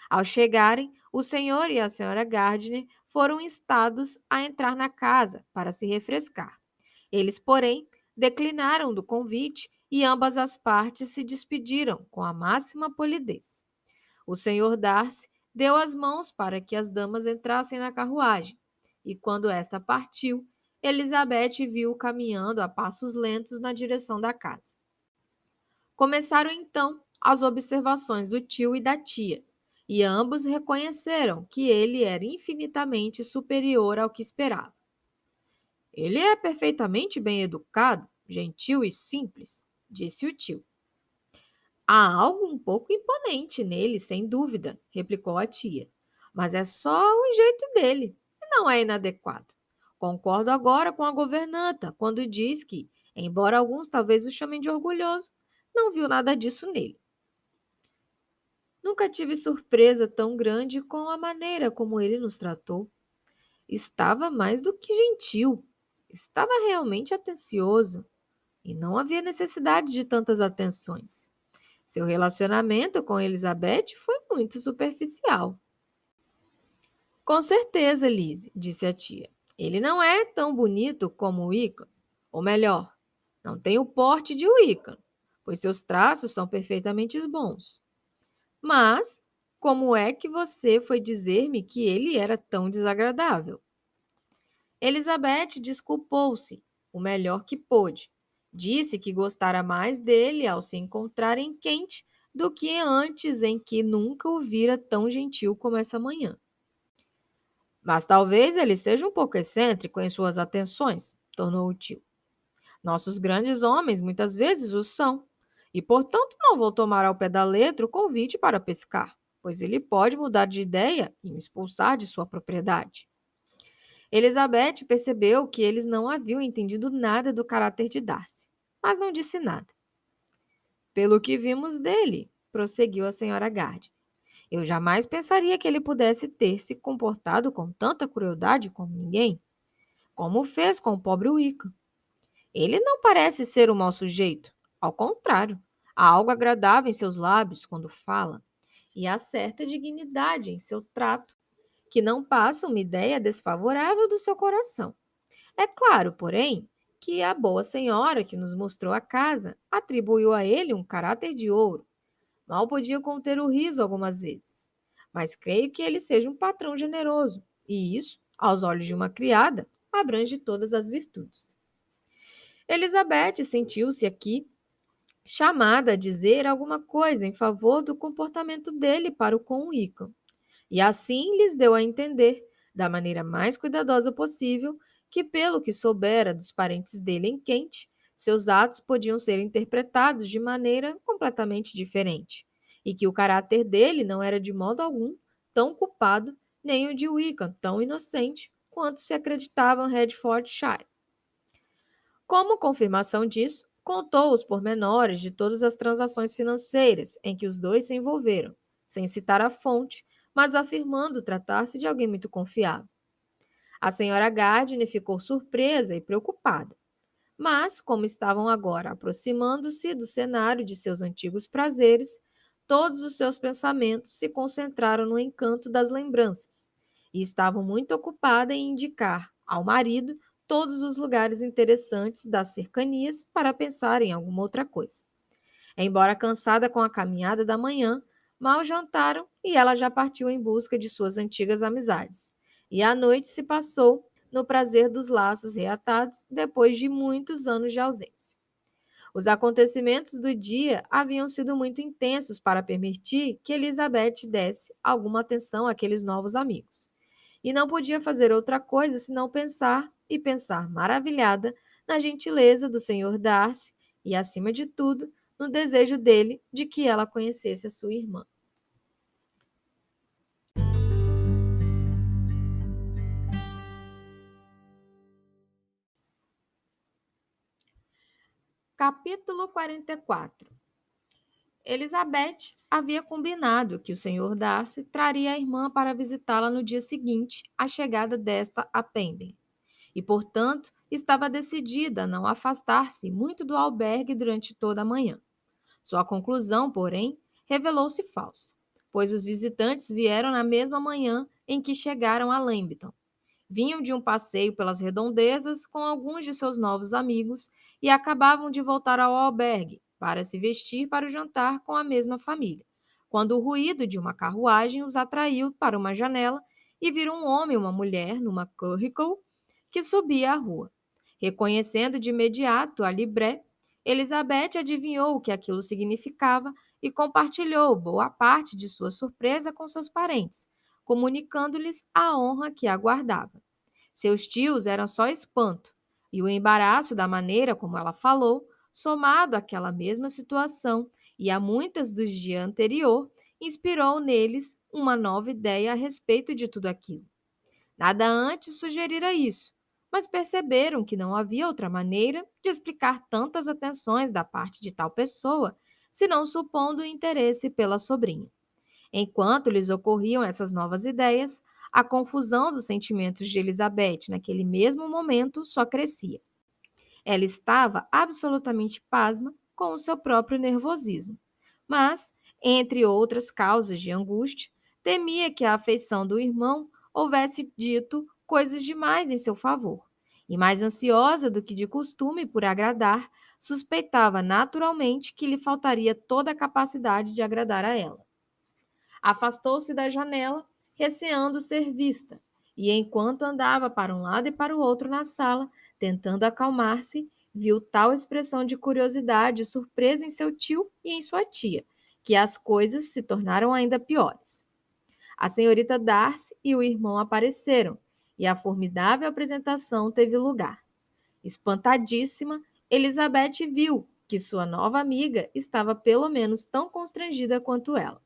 Speaker 2: Ao chegarem, o senhor e a senhora Gardiner foram instados a entrar na casa para se refrescar. Eles, porém, declinaram do convite e ambas as partes se despediram com a máxima polidez. O senhor Darcy deu as mãos para que as damas entrassem na carruagem, e quando esta partiu, Elizabeth viu-o caminhando a passos lentos na direção da casa. Começaram então as observações do tio e da tia, e ambos reconheceram que ele era infinitamente superior ao que esperava. Ele é perfeitamente bem educado, gentil e simples, disse o tio. Há algo um pouco imponente nele, sem dúvida, replicou a tia. Mas é só o jeito dele, e não é inadequado. Concordo agora com a governanta, quando diz que, embora alguns talvez o chamem de orgulhoso, não viu nada disso nele. Nunca tive surpresa tão grande com a maneira como ele nos tratou. Estava mais do que gentil, estava realmente atencioso, e não havia necessidade de tantas atenções. Seu relacionamento com Elizabeth foi muito superficial. Com certeza, Lizzie, disse a tia. Ele não é tão bonito como o Wickham. Ou melhor, não tem o porte de Wickham, pois seus traços são perfeitamente bons. Mas como é que você foi dizer-me que ele era tão desagradável? Elizabeth desculpou-se, o melhor que pôde. Disse que gostara mais dele ao se encontrar em Kent do que antes, em que nunca o vira tão gentil como essa manhã. Mas talvez ele seja um pouco excêntrico em suas atenções, tornou o tio. Nossos grandes homens muitas vezes o são, e portanto não vou tomar ao pé da letra o convite para pescar, pois ele pode mudar de ideia e me expulsar de sua propriedade. Elizabeth percebeu que eles não haviam entendido nada do caráter de Darcy, mas não disse nada. Pelo que vimos dele, prosseguiu a senhora Gardiner, eu jamais pensaria que ele pudesse ter se comportado com tanta crueldade com ninguém, como fez com o pobre Wickham. Ele não parece ser um mau sujeito. Ao contrário, há algo agradável em seus lábios quando fala, e há certa dignidade em seu trato, que não passa uma ideia desfavorável do seu coração. É claro, porém, que a boa senhora que nos mostrou a casa atribuiu a ele um caráter de ouro. Mal podia conter o riso algumas vezes. Mas creio que ele seja um patrão generoso, e isso, aos olhos de uma criada, abrange todas as virtudes. Elizabeth sentiu-se aqui chamada a dizer alguma coisa em favor do comportamento dele para com Wickham, e assim lhes deu a entender, da maneira mais cuidadosa possível, que, pelo que soubera dos parentes dele em Kent, seus atos podiam ser interpretados de maneira completamente diferente, e que o caráter dele não era de modo algum tão culpado, nem o de Wickham tão inocente quanto se acreditava em Hertfordshire. Como confirmação disso, contou os pormenores de todas as transações financeiras em que os dois se envolveram, sem citar a fonte, mas afirmando tratar-se de alguém muito confiável. A senhora Gardiner ficou surpresa e preocupada, mas, como estavam agora aproximando-se do cenário de seus antigos prazeres, todos os seus pensamentos se concentraram no encanto das lembranças, e estavam muito ocupada em indicar ao marido todos os lugares interessantes das cercanias para pensar em alguma outra coisa. Embora cansada com a caminhada da manhã, mal jantaram e ela já partiu em busca de suas antigas amizades. E a noite se passou no prazer dos laços reatados depois de muitos anos de ausência. Os acontecimentos do dia haviam sido muito intensos para permitir que Elizabeth desse alguma atenção àqueles novos amigos. E não podia fazer outra coisa senão pensar e pensar maravilhada na gentileza do Sr. Darcy e, acima de tudo, no desejo dele de que ela conhecesse a sua irmã. Capítulo 44. Elizabeth havia combinado que o Sr. Darcy traria a irmã para visitá-la no dia seguinte à chegada desta a Pemberley, e, portanto, estava decidida a não afastar-se muito do albergue durante toda a manhã. Sua conclusão, porém, revelou-se falsa, pois os visitantes vieram na mesma manhã em que chegaram a Lambton. Vinham de um passeio pelas redondezas com alguns de seus novos amigos e acabavam de voltar ao albergue para se vestir para o jantar com a mesma família, quando o ruído de uma carruagem os atraiu para uma janela e viram um homem e uma mulher numa curricle que subia a rua. Reconhecendo de imediato a libré, Elizabeth adivinhou o que aquilo significava e compartilhou boa parte de sua surpresa com seus parentes, comunicando-lhes a honra que aguardava. Seus tios eram só espanto, e o embaraço da maneira como ela falou, somado àquela mesma situação e a muitas do dia anterior, inspirou neles uma nova ideia a respeito de tudo aquilo. Nada antes sugerira isso, mas perceberam que não havia outra maneira de explicar tantas atenções da parte de tal pessoa, senão supondo o interesse pela sobrinha. Enquanto lhes ocorriam essas novas ideias, a confusão dos sentimentos de Elizabeth naquele mesmo momento só crescia. Ela estava absolutamente pasma com o seu próprio nervosismo, mas, entre outras causas de angústia, temia que a afeição do irmão houvesse dito coisas demais em seu favor, e mais ansiosa do que de costume por agradar, suspeitava naturalmente que lhe faltaria toda a capacidade de agradar a ela. Afastou-se da janela, receando ser vista, e enquanto andava para um lado e para o outro na sala, tentando acalmar-se, viu tal expressão de curiosidade e surpresa em seu tio e em sua tia, que as coisas se tornaram ainda piores. A senhorita Darcy e o irmão apareceram, e a formidável apresentação teve lugar. Espantadíssima, Elizabeth viu que sua nova amiga estava pelo menos tão constrangida quanto ela.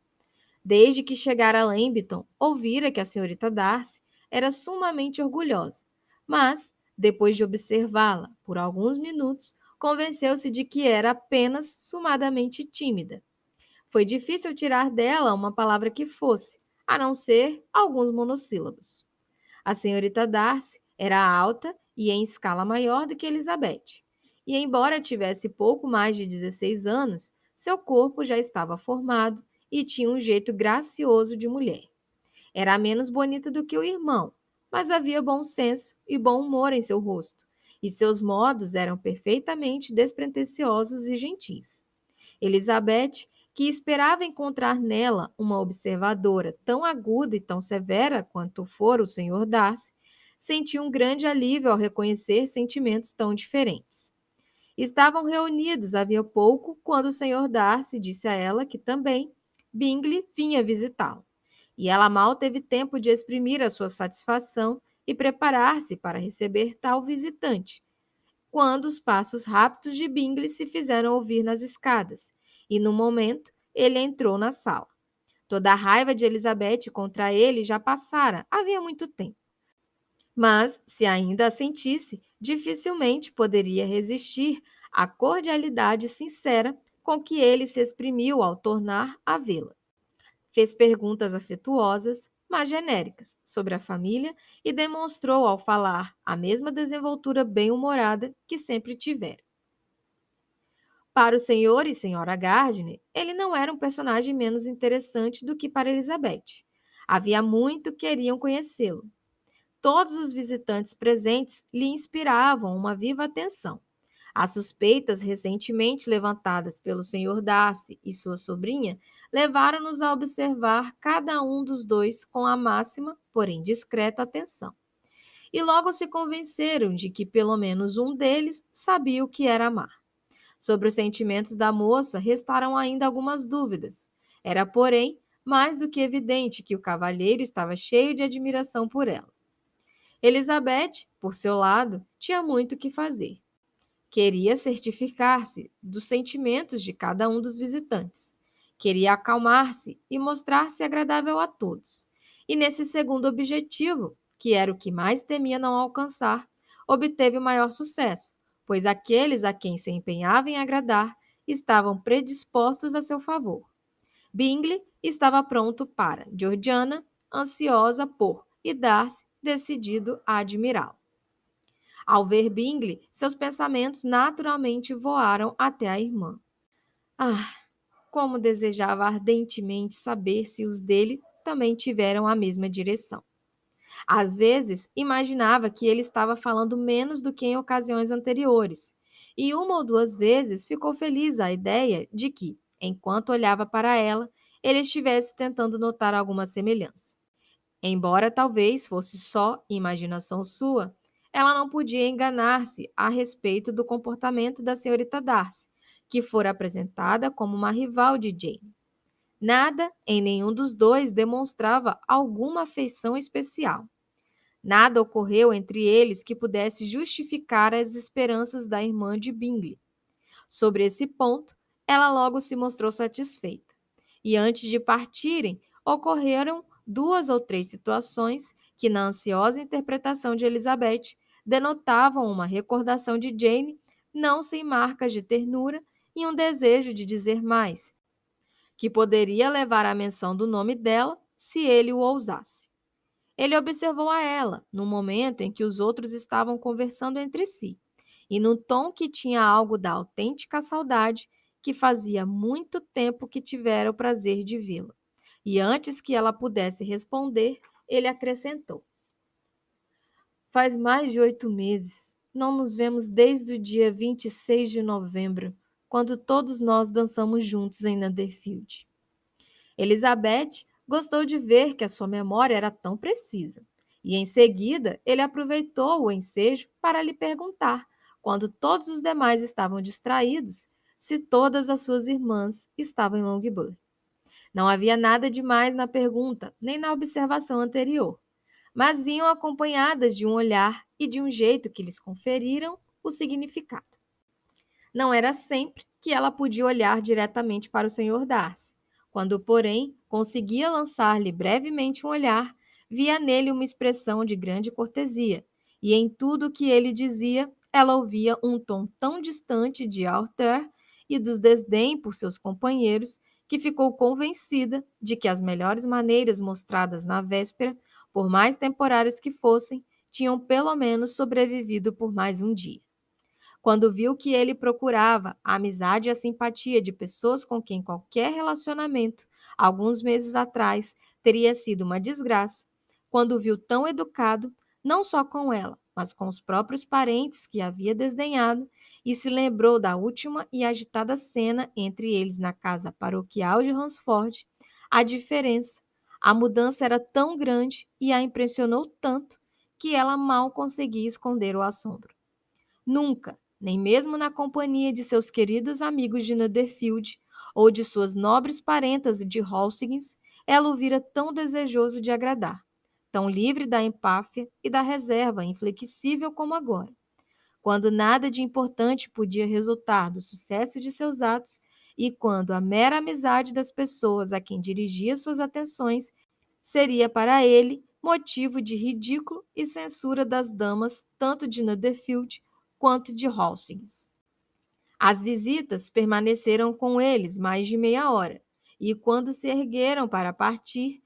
Speaker 2: Desde que chegara a Lambton, ouvira que a senhorita Darcy era sumamente orgulhosa,
Speaker 1: Mas, depois de observá-la por alguns minutos, convenceu-se de que era apenas sumadamente tímida. Foi difícil tirar dela uma palavra que fosse, a não ser alguns monossílabos. A senhorita Darcy era alta e em escala maior do que Elizabeth. E embora tivesse pouco mais de 16 anos, seu corpo já estava formado e tinha um jeito gracioso de mulher. Era menos bonita do que o irmão, mas havia bom senso e bom humor em seu rosto, e seus modos eram perfeitamente despretensiosos e gentis. Elizabeth, que esperava encontrar nela uma observadora tão aguda e tão severa quanto fora o Sr. Darcy, sentiu um grande alívio ao reconhecer sentimentos tão diferentes. Estavam reunidos havia pouco quando o Sr. Darcy disse a ela que também Bingley vinha visitá-lo. E ela mal teve tempo de exprimir a sua satisfação e preparar-se para receber tal visitante, quando os passos rápidos de Bingley se fizeram ouvir nas escadas, e no momento ele entrou na sala. Toda a raiva de Elizabeth contra ele já passara havia muito tempo. Mas, se ainda a sentisse, dificilmente poderia resistir à cordialidade sincera com que ele se exprimiu ao tornar a vê-la. Fez perguntas afetuosas, mas genéricas, sobre a família e demonstrou ao falar a mesma desenvoltura bem-humorada que sempre tivera. Para o senhor e senhora Gardiner, ele não era um personagem menos interessante do que para Elizabeth. Havia muito que queriam conhecê-lo. Todos os visitantes presentes lhe inspiravam uma viva atenção. As suspeitas recentemente levantadas pelo Sr. Darcy e sua sobrinha levaram-nos a observar cada um dos dois com a máxima, porém discreta atenção. E logo se convenceram de que pelo menos um deles sabia o que era amar. Sobre os sentimentos da moça restaram ainda algumas dúvidas. Era, porém, mais do que evidente que o cavalheiro estava cheio de admiração por ela. Elizabeth, por seu lado, tinha muito que fazer. Queria certificar-se dos sentimentos de cada um dos visitantes. Queria acalmar-se e mostrar-se agradável a todos. E nesse segundo objetivo, que era o que mais temia não alcançar, obteve o maior sucesso, pois aqueles a quem se empenhava em agradar estavam predispostos a seu favor. Bingley estava pronto para Georgiana, ansiosa por, e Darcy, decidido a admirá-lo. Ao ver Bingley, seus pensamentos naturalmente voaram até a irmã. Ah, como desejava ardentemente saber se os dele também tiveram a mesma direção. Às vezes, imaginava que ele estava falando menos do que em ocasiões anteriores, e uma ou duas vezes ficou feliz à ideia de que, enquanto olhava para ela, ele estivesse tentando notar alguma semelhança. Embora talvez fosse só imaginação sua, ela não podia enganar-se a respeito do comportamento da senhorita Darcy, que fora apresentada como uma rival de Jane. Nada em nenhum dos dois demonstrava alguma afeição especial. Nada ocorreu entre eles que pudesse justificar as esperanças da irmã de Bingley. Sobre esse ponto, ela logo se mostrou satisfeita. E antes de partirem, ocorreram 2 ou 3 situações que, na ansiosa interpretação de Elizabeth, denotavam uma recordação de Jane, não sem marcas de ternura e um desejo de dizer mais, que poderia levar à menção do nome dela se ele o ousasse. Ele observou a ela, no momento em que os outros estavam conversando entre si, e num tom que tinha algo da autêntica saudade que fazia muito tempo que tivera o prazer de vê-la. E antes que ela pudesse responder, ele acrescentou: Faz mais de 8 meses. Não nos vemos desde o dia 26 de novembro, quando todos nós dançamos juntos em Netherfield. Elizabeth gostou de ver que a sua memória era tão precisa. E em seguida, ele aproveitou o ensejo para lhe perguntar, quando todos os demais estavam distraídos, se todas as suas irmãs estavam em Longbourn. Não havia nada de mais na pergunta, nem na observação anterior, mas vinham acompanhadas de um olhar e de um jeito que lhes conferiram o significado. Não era sempre que ela podia olhar diretamente para o Sr. Darcy. Quando, porém, conseguia lançar-lhe brevemente um olhar, via nele uma expressão de grande cortesia,
Speaker 2: e em tudo o que ele dizia, ela ouvia um tom tão distante de Arthur e dos desdém por seus companheiros, que ficou convencida de que as melhores maneiras mostradas na véspera, por mais temporárias que fossem, tinham pelo menos sobrevivido por mais um dia. Quando viu que ele procurava a amizade e a simpatia de pessoas com quem qualquer relacionamento, alguns meses atrás, teria sido uma desgraça, quando viu tão educado, não só com ela, mas com os próprios parentes que havia desdenhado, e se lembrou da última e agitada cena entre eles na casa paroquial de Ransford, a diferença, a mudança era tão grande e a impressionou tanto que ela mal conseguia esconder o assombro. Nunca, nem mesmo na companhia de seus queridos amigos de Netherfield ou de suas nobres parentas de Halsignes, ela o vira tão desejoso de agradar, tão livre da empáfia e da reserva inflexível como agora. Quando nada de importante podia resultar do sucesso de seus atos e quando a mera amizade das pessoas a quem dirigia suas atenções seria para ele motivo de ridículo e censura das damas tanto de Netherfield quanto de Halsignes. As visitas permaneceram com eles mais de meia hora, e quando se ergueram para partir,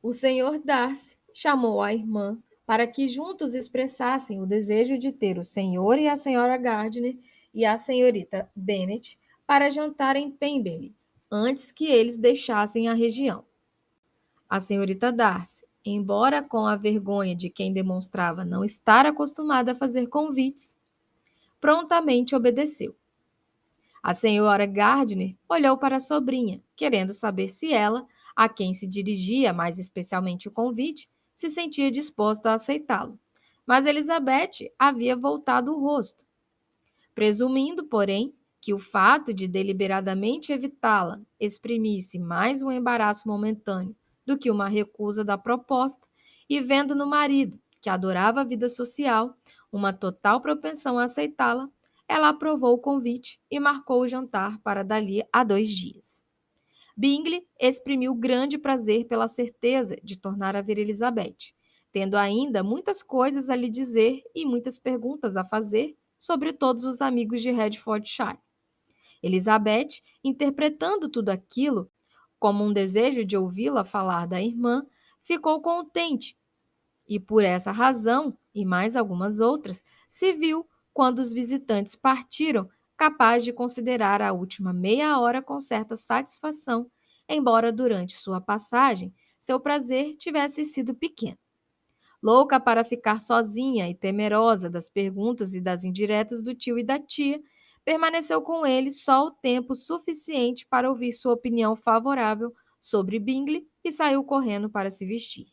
Speaker 2: o Sr. Darcy chamou a irmã para que juntos expressassem o desejo de ter o Sr. e a Sra. Gardiner e a senhorita Bennet para jantar em Pemberley, antes que eles deixassem a região. A senhorita Darcy, embora com a vergonha de quem demonstrava não estar acostumada a fazer convites, prontamente obedeceu. A senhora Gardiner olhou para a sobrinha, querendo saber se ela, a quem se dirigia mais especialmente o convite, se sentia disposta a aceitá-lo. Mas Elizabeth havia voltado o rosto. Presumindo, porém, que o fato de deliberadamente evitá-la exprimisse mais um embaraço momentâneo do que uma recusa da proposta, e vendo no marido, que adorava a vida social, uma total propensão a aceitá-la, ela aprovou o convite e marcou o jantar para dali a 2 dias. Bingley exprimiu grande prazer pela certeza de tornar a ver Elizabeth, tendo ainda muitas coisas a lhe dizer e muitas perguntas a fazer sobre todos os amigos de Hertfordshire. Elizabeth, interpretando tudo aquilo como um desejo de ouvi-la falar da irmã, ficou contente e, por essa razão, e mais algumas outras, se viu, quando os visitantes partiram, capaz de considerar a última meia hora com certa satisfação, embora durante sua passagem seu prazer tivesse sido pequeno. Louca para ficar sozinha e temerosa das perguntas e das indiretas do tio e da tia, permaneceu com ele só o tempo suficiente para ouvir sua opinião favorável sobre Bingley e saiu correndo para se vestir.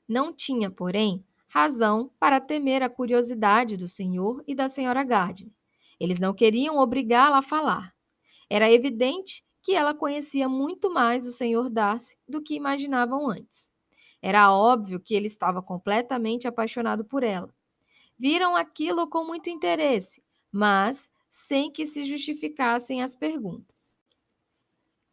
Speaker 2: Não tinha, porém, razão para temer a curiosidade do senhor e da senhora Gardiner. Eles não queriam obrigá-la a falar. Era evidente que ela conhecia muito mais o senhor Darcy do que imaginavam antes. Era óbvio que ele estava completamente apaixonado por ela. Viram aquilo com muito interesse, mas sem que se justificassem as perguntas.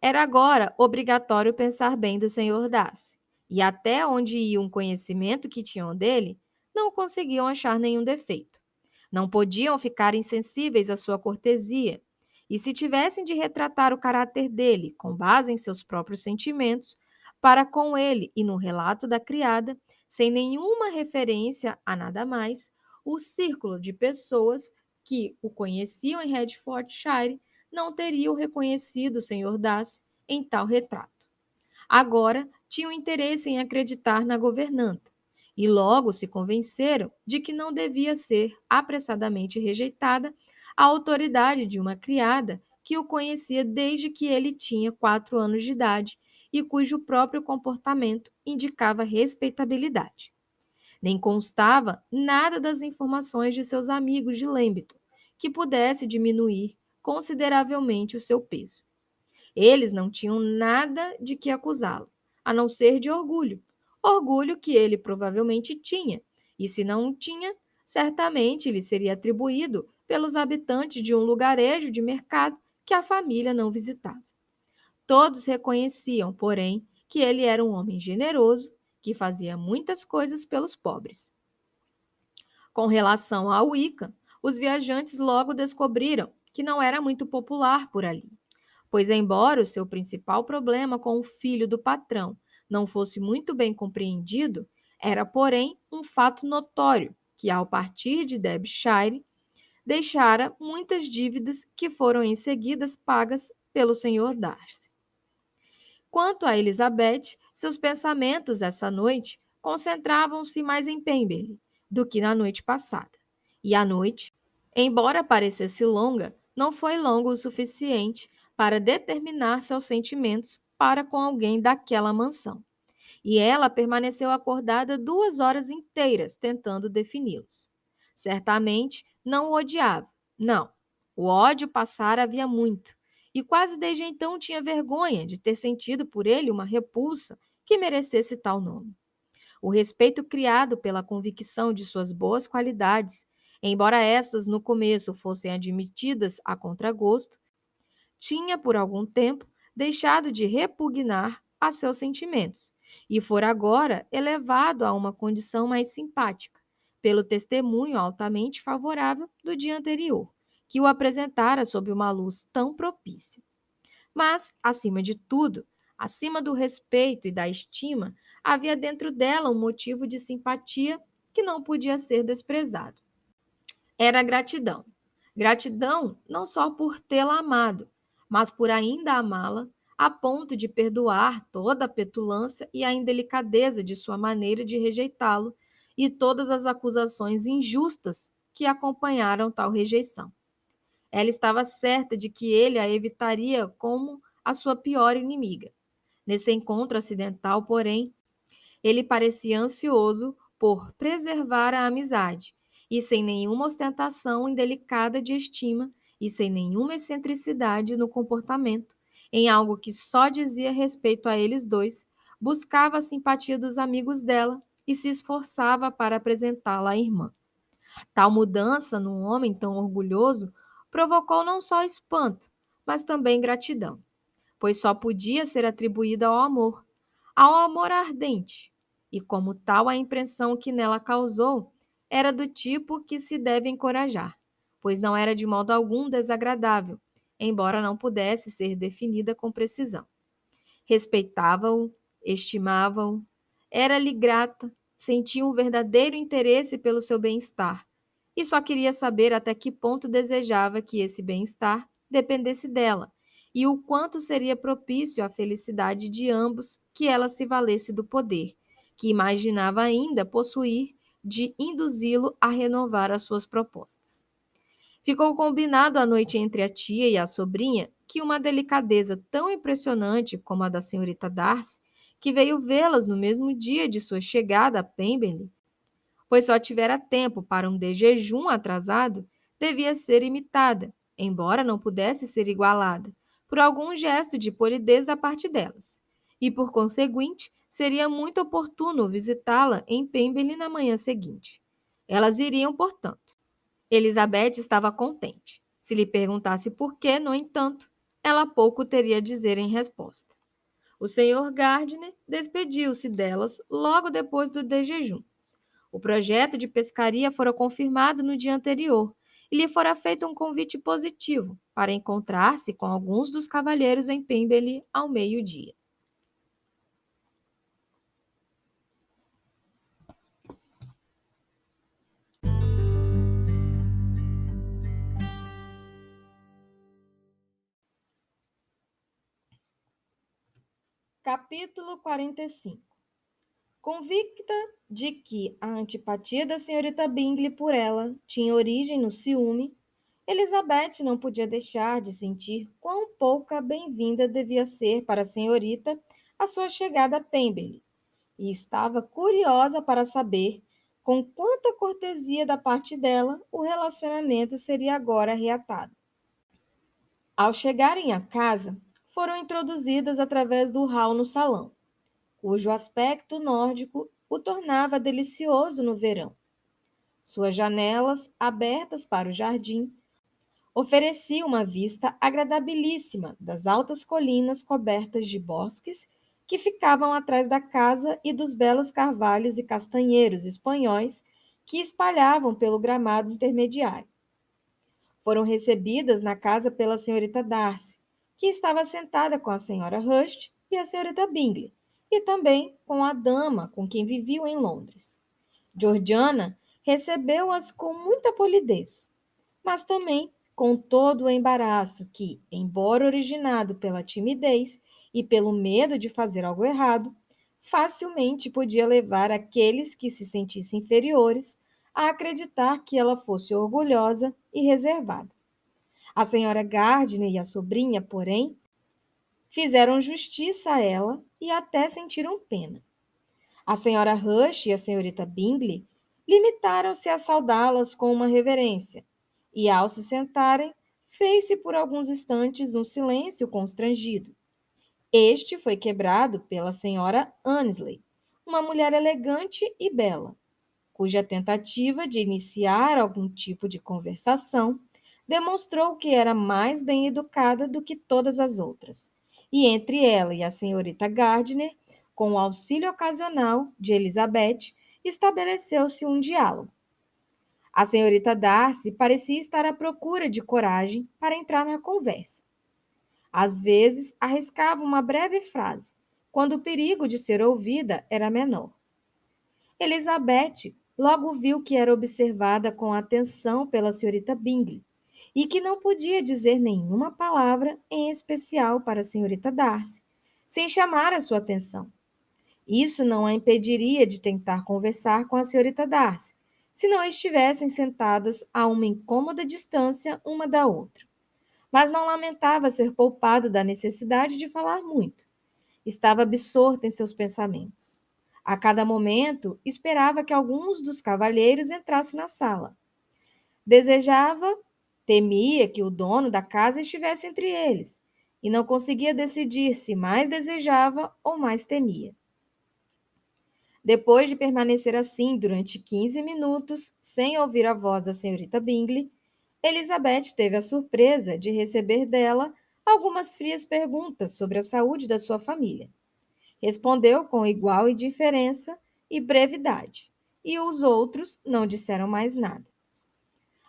Speaker 2: Era agora obrigatório pensar bem do senhor Darcy, e até onde ia um conhecimento que tinham dele, não conseguiam achar nenhum defeito. Não podiam ficar insensíveis à sua cortesia, e se tivessem de retratar o caráter dele com base em seus próprios sentimentos, para com ele e no relato da criada, sem nenhuma referência a nada mais, o círculo de pessoas que o conheciam em Hertfordshire não teria o reconhecido o Sr. Darcy em tal retrato. Agora tinham interesse em acreditar na governanta, e logo se convenceram de que não devia ser apressadamente rejeitada a autoridade de uma criada que o conhecia desde que ele tinha 4 anos de idade e cujo próprio comportamento indicava respeitabilidade. Nem constava nada das informações de seus amigos de Lambton, que pudesse diminuir consideravelmente o seu peso. Eles não tinham nada de que acusá-lo, a não ser de orgulho. Orgulho que ele provavelmente tinha, e se não tinha, certamente lhe seria atribuído pelos habitantes de um lugarejo de mercado que a família não visitava. Todos reconheciam, porém, que ele era um homem generoso, que fazia muitas coisas pelos pobres. Com relação à Wicca, os viajantes logo descobriram que não era muito popular por ali, pois, embora o seu principal problema com o filho do patrão não fosse muito bem compreendido, era, porém, um fato notório que, ao partir de Derbyshire, deixara muitas dívidas que foram em seguida pagas pelo Sr. Darcy. Quanto a Elizabeth, seus pensamentos essa noite concentravam-se mais em Pemberley do que na noite passada. E a noite, embora parecesse longa, não foi longa o suficiente para determinar seus sentimentos para com alguém daquela mansão. E ela permaneceu acordada 2 horas inteiras tentando defini-los. Certamente não o odiava. Não. O ódio passara havia muito. E quase desde então tinha vergonha de ter sentido por ele uma repulsa que merecesse tal nome. O respeito criado pela convicção de suas boas qualidades, embora estas no começo fossem admitidas a contragosto, tinha por algum tempo deixado de repugnar a seus sentimentos e fora agora elevado a uma condição mais simpática, pelo testemunho altamente favorável do dia anterior, que o apresentara sob uma luz tão propícia. Mas, acima de tudo, acima do respeito e da estima, havia dentro dela um motivo de simpatia que não podia ser desprezado. Era a gratidão. Gratidão não só por tê-la amado, mas por ainda amá-la, a ponto de perdoar toda a petulância e a indelicadeza de sua maneira de rejeitá-lo e todas as acusações injustas que acompanharam tal rejeição. Ela estava certa de que ele a evitaria como a sua pior inimiga. Nesse encontro acidental, porém, ele parecia ansioso por preservar a amizade, e sem nenhuma ostentação indelicada de estima, e sem nenhuma excentricidade no comportamento, em algo que só dizia respeito a eles dois, buscava a simpatia dos amigos dela e se esforçava para apresentá-la à irmã. Tal mudança num homem tão orgulhoso provocou não só espanto, mas também gratidão, pois só podia ser atribuída ao amor ardente, e como tal a impressão que nela causou era do tipo que se deve encorajar, pois não era de modo algum desagradável, embora não pudesse ser definida com precisão. Respeitava-o, estimava-o, era-lhe grata, sentia um verdadeiro interesse pelo seu bem-estar, e só queria saber até que ponto desejava que esse bem-estar dependesse dela, e o quanto seria propício à felicidade de ambos que ela se valesse do poder, que imaginava ainda possuir, de induzi-lo a renovar as suas propostas. Ficou combinado à noite entre a tia e a sobrinha que uma delicadeza tão impressionante como a da senhorita Darcy, que veio vê-las no mesmo dia de sua chegada a Pemberley, pois só tivera tempo para um de jejum atrasado, devia ser imitada, embora não pudesse ser igualada, por algum gesto de polidez da parte delas. E, por conseguinte, seria muito oportuno visitá-la em Pemberley na manhã seguinte. Elas iriam, portanto. Elizabeth estava contente. Se lhe perguntasse por quê, no entanto, ela pouco teria a dizer em resposta. O Sr. Gardiner despediu-se delas logo depois do de jejum. O projeto de pescaria fora confirmado no dia anterior e lhe fora feito um convite positivo para encontrar-se com alguns dos cavalheiros em Pemberley ao meio-dia. Capítulo 45. Convicta de que a antipatia da senhorita Bingley por ela tinha origem no ciúme, Elizabeth não podia deixar de sentir quão pouca bem-vinda devia ser para a senhorita a sua chegada a Pemberley, e estava curiosa para saber com quanta cortesia da parte dela o relacionamento seria agora reatado. Ao chegarem à casa, foram introduzidas através do hall no salão, cujo aspecto nórdico o tornava delicioso no verão. Suas janelas, abertas para o jardim, ofereciam uma vista agradabilíssima das altas colinas cobertas de bosques que ficavam atrás da casa e dos belos carvalhos e castanheiros espanhóis que espalhavam pelo gramado intermediário. Foram recebidas na casa pela senhorita Darcy, que estava sentada com a senhora Hurst e a senhorita Bingley, e também com a dama com quem viviam em Londres. Georgiana recebeu-as com muita polidez, mas também com todo o embaraço que, embora originado pela timidez e pelo medo de fazer algo errado, facilmente podia levar aqueles que se sentissem inferiores a acreditar que ela fosse orgulhosa e reservada. A senhora Gardiner e a sobrinha, porém, fizeram justiça a ela e até sentiram pena. A senhora Rush e a senhorita Bingley limitaram-se a saudá-las com uma reverência, e ao se sentarem, fez-se por alguns instantes um silêncio constrangido. Este foi quebrado pela senhora Annesley, uma mulher elegante e bela, cuja tentativa de iniciar algum tipo de conversação demonstrou que era mais bem educada do que todas as outras. E entre ela e a senhorita Gardiner, com o auxílio ocasional de Elizabeth, estabeleceu-se um diálogo. A senhorita Darcy parecia estar à procura de coragem para entrar na conversa. Às vezes, arriscava uma breve frase, quando o perigo de ser ouvida era menor. Elizabeth logo viu que era observada com atenção pela senhorita Bingley e que não podia dizer nenhuma palavra em especial para a senhorita Darcy, sem chamar a sua atenção. Isso não a impediria de tentar conversar com a senhorita Darcy, se não estivessem sentadas a uma incômoda distância uma da outra. Mas não lamentava ser poupada da necessidade de falar muito. Estava absorta em seus pensamentos. A cada momento, esperava que alguns dos cavalheiros entrassem na sala. Temia que o dono da casa estivesse entre eles, e não conseguia decidir se mais desejava ou mais temia. Depois de permanecer assim durante 15 minutos, sem ouvir a voz da senhorita Bingley, Elizabeth teve a surpresa de receber dela algumas frias perguntas sobre a saúde da sua família. Respondeu com igual indiferença e brevidade, e os outros não disseram mais nada.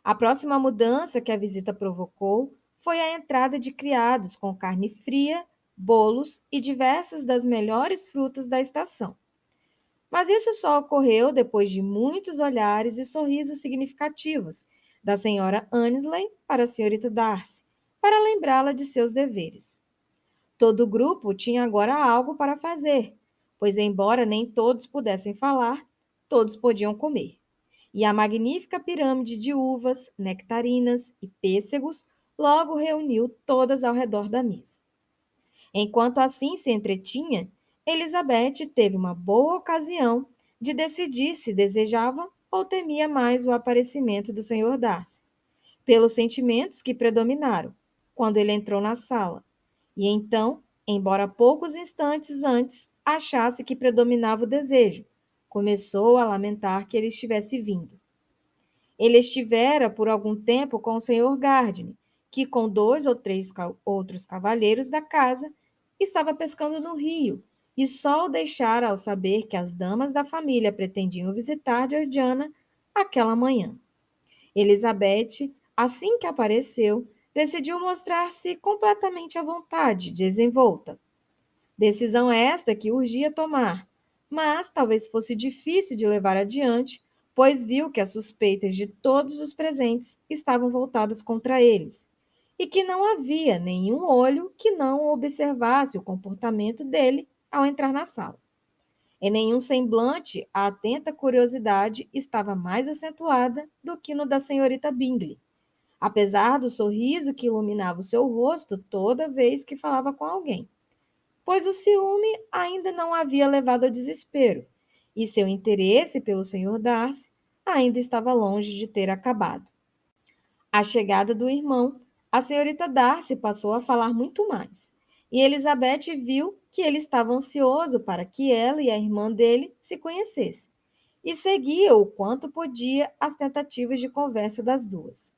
Speaker 2: A próxima mudança que a visita provocou foi a entrada de criados com carne fria, bolos e diversas das melhores frutas da estação. Mas isso só ocorreu depois de muitos olhares e sorrisos significativos da senhora Annesley para a senhorita Darcy, para lembrá-la de seus deveres. Todo o grupo tinha agora algo para fazer, pois, embora nem todos pudessem falar, todos podiam comer. E a magnífica pirâmide de uvas, nectarinas e pêssegos logo reuniu todas ao redor da mesa. Enquanto assim se entretinha, Elizabeth teve uma boa ocasião de decidir se desejava ou temia mais o aparecimento do Sr. Darcy, pelos sentimentos que predominaram quando ele entrou na sala. E então, embora poucos instantes antes achasse que predominava o desejo, começou a lamentar que ele estivesse vindo. Ele estivera por algum tempo com o Sr. Gardiner, que com 2 ou 3 outros cavalheiros da casa estava pescando no rio, e só o deixara ao saber que as damas da família pretendiam visitar Georgiana aquela manhã. Elizabeth, assim que apareceu, decidiu mostrar-se completamente à vontade, desenvolta. Decisão esta que urgia tomar, mas talvez fosse difícil de levar adiante, pois viu que as suspeitas de todos os presentes estavam voltadas contra eles, e que não havia nenhum olho que não observasse o comportamento dele ao entrar na sala. Em nenhum semblante a atenta curiosidade estava mais acentuada do que no da senhorita Bingley, apesar do sorriso que iluminava o seu rosto toda vez que falava com alguém, pois o ciúme ainda não havia levado ao desespero, e seu interesse pelo Sr. Darcy ainda estava longe de ter acabado. À chegada do irmão, a senhorita Darcy passou a falar muito mais, e Elizabeth viu que ele estava ansioso para que ela e a irmã dele se conhecessem, e seguia o quanto podia as tentativas de conversa das duas.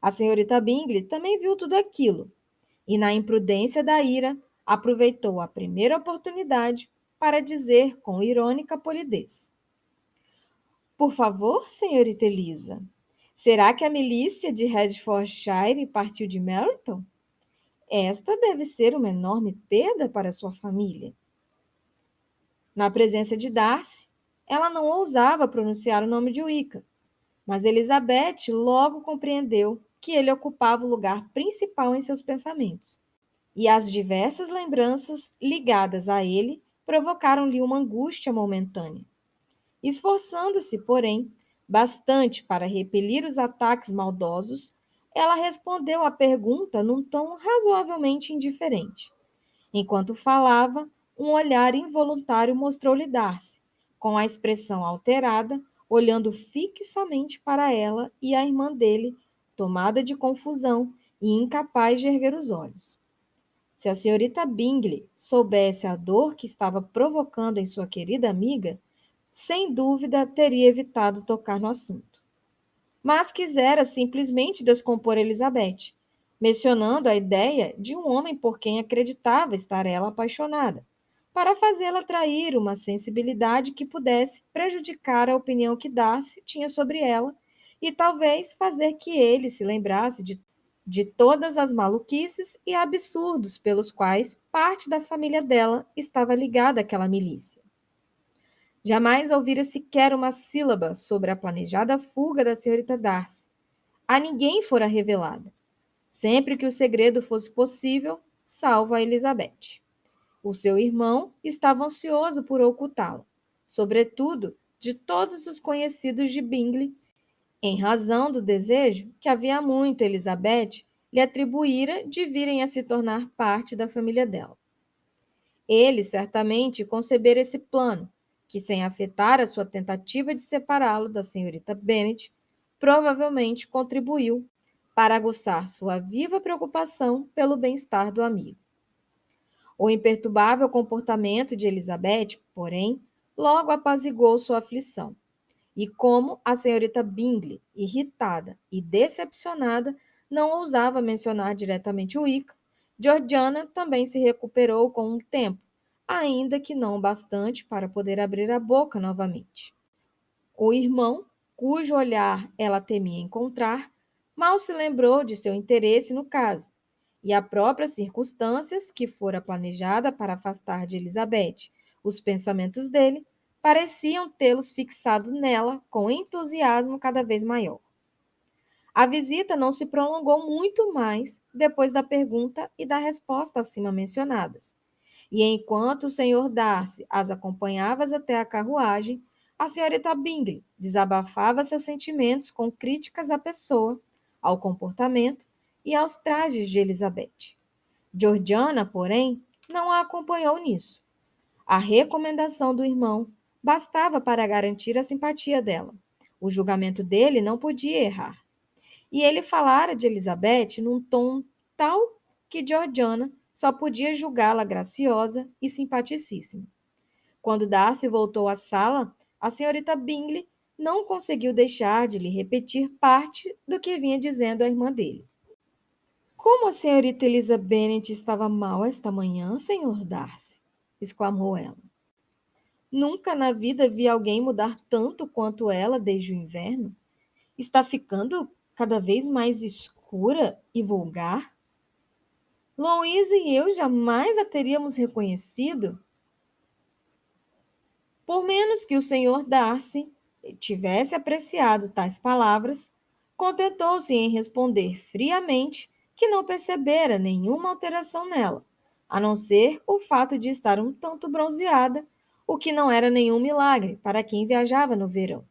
Speaker 2: A senhorita Bingley também viu tudo aquilo, e na imprudência da ira, aproveitou a primeira oportunidade para dizer com irônica polidez: Por favor, senhorita Elisa, será que a milícia de Hertfordshire partiu de Meryton? Esta deve ser uma enorme perda para sua família. Na presença de Darcy, ela não ousava pronunciar o nome de Wickham, mas Elizabeth logo compreendeu que ele ocupava o lugar principal em seus pensamentos, e as diversas lembranças ligadas a ele provocaram-lhe uma angústia momentânea. Esforçando-se, porém, bastante para repelir os ataques maldosos, ela respondeu à pergunta num tom razoavelmente indiferente. Enquanto falava, um olhar involuntário mostrou-lhe Darcy, com a expressão alterada, olhando fixamente para ela e a irmã dele, tomada de confusão e incapaz de erguer os olhos. Se a senhorita Bingley soubesse a dor que estava provocando em sua querida amiga, sem dúvida teria evitado tocar no assunto. Mas quisera simplesmente descompor Elizabeth, mencionando a ideia de um homem por quem acreditava estar ela apaixonada, para fazê-la trair uma sensibilidade que pudesse prejudicar a opinião que Darcy tinha sobre ela e talvez fazer que ele se lembrasse de todas as maluquices e absurdos pelos quais parte da família dela estava ligada àquela milícia. Jamais ouvira sequer uma sílaba sobre a planejada fuga da senhorita Darcy. A ninguém fora revelada, sempre que o segredo fosse possível, salvo a Elizabeth. O seu irmão estava ansioso por ocultá-la, sobretudo de todos os conhecidos de Bingley, em razão do desejo que havia muito Elizabeth lhe atribuíra de virem a se tornar parte da família dela. Ele certamente concebera esse plano, que, sem afetar a sua tentativa de separá-lo da senhorita Bennet, provavelmente contribuiu para aguçar sua viva preocupação pelo bem-estar do amigo. O imperturbável comportamento de Elizabeth, porém, logo apaziguou sua aflição. E como a senhorita Bingley, irritada e decepcionada, não ousava mencionar diretamente o Wickham, Georgiana também se recuperou com o tempo, ainda que não bastante para poder abrir a boca novamente. O irmão, cujo olhar ela temia encontrar, mal se lembrou de seu interesse no caso, e a própria circunstâncias que fora planejada para afastar de Elizabeth os pensamentos dele, pareciam tê-los fixado nela com entusiasmo cada vez maior. A visita não se prolongou muito mais depois da pergunta e da resposta acima mencionadas. E enquanto o senhor Darcy as acompanhava até a carruagem, a senhorita Bingley desabafava seus sentimentos com críticas à pessoa, ao comportamento e aos trajes de Elizabeth. Georgiana, porém, não a acompanhou nisso. A recomendação do irmão bastava para garantir a simpatia dela. O julgamento dele não podia errar. E ele falara de Elizabeth num tom tal que Georgiana só podia julgá-la graciosa e simpaticíssima. Quando Darcy voltou à sala, a senhorita Bingley não conseguiu deixar de lhe repetir parte do que vinha dizendo à irmã dele. Como a senhorita Eliza Bennet estava mal esta manhã, senhor Darcy? Exclamou ela. Nunca na vida vi alguém mudar tanto quanto ela desde o inverno. Está ficando cada vez mais escura e vulgar. Louisa e eu jamais a teríamos reconhecido. Por menos que o senhor Darcy tivesse apreciado tais palavras, contentou-se em responder friamente que não percebera nenhuma alteração nela, a não ser o fato de estar um tanto bronzeada, o que não era nenhum milagre para quem viajava no verão.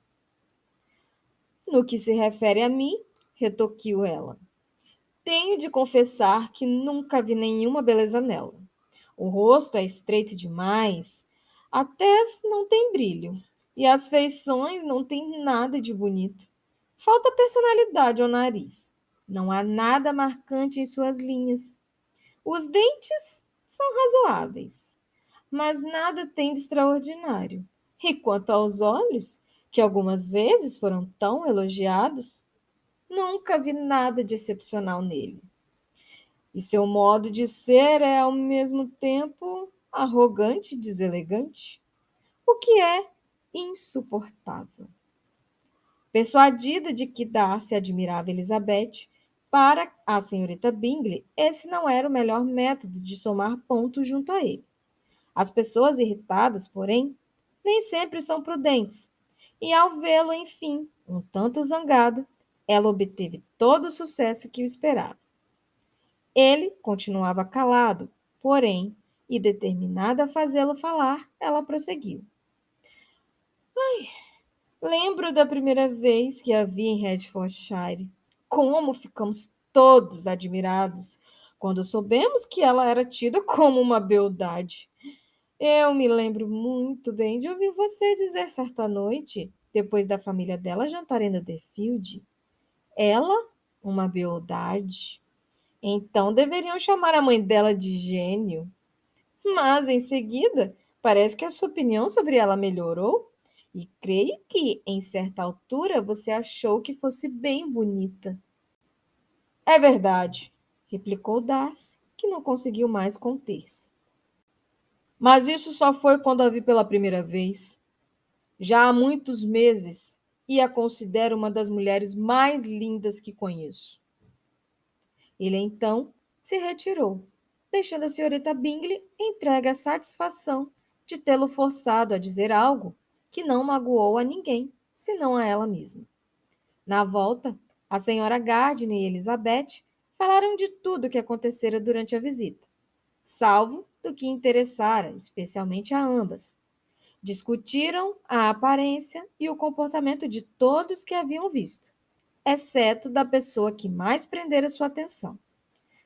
Speaker 2: No que se refere a mim, retorquiu ela, tenho de confessar que nunca vi nenhuma beleza nela. O rosto é estreito demais, a tez não tem brilho, e as feições não têm nada de bonito. Falta personalidade ao nariz. Não há nada marcante em suas linhas. Os dentes são razoáveis, mas nada tem de extraordinário. E quanto aos olhos, que algumas vezes foram tão elogiados, nunca vi nada de excepcional nele. E seu modo de ser é, ao mesmo tempo, arrogante e deselegante, o que é insuportável. Persuadida de que Darcy admirava Elizabeth, para a senhorita Bingley, esse não era o melhor método de somar pontos junto a ele. As pessoas irritadas, porém, nem sempre são prudentes, e ao vê-lo, enfim, um tanto zangado, ela obteve todo o sucesso que o esperava. Ele continuava calado, porém, e determinada a fazê-lo falar, ela prosseguiu. Lembro da primeira vez que a vi em Hertfordshire. Como ficamos todos admirados quando soubemos que ela era tida como uma beldade. Eu me lembro muito bem de ouvir você dizer certa noite, depois da família dela jantar em Netherfield, ela, uma beldade. Então deveriam chamar a mãe dela de gênio. Mas, em seguida, parece que a sua opinião sobre ela melhorou e creio que, em certa altura, você achou que fosse bem bonita. É verdade, replicou Darcy, que não conseguiu mais conter-se. Mas isso só foi quando a vi pela primeira vez. Já há muitos meses e a considero uma das mulheres mais lindas que conheço. Ele então se retirou, deixando a senhorita Bingley entregue à satisfação de tê-lo forçado a dizer algo que não magoou a ninguém, senão a ela mesma. Na volta, a senhora Gardiner e Elizabeth falaram de tudo o que acontecera durante a visita, salvo do que interessara especialmente a ambas. Discutiram a aparência e o comportamento de todos que haviam visto, exceto da pessoa que mais prendera sua atenção.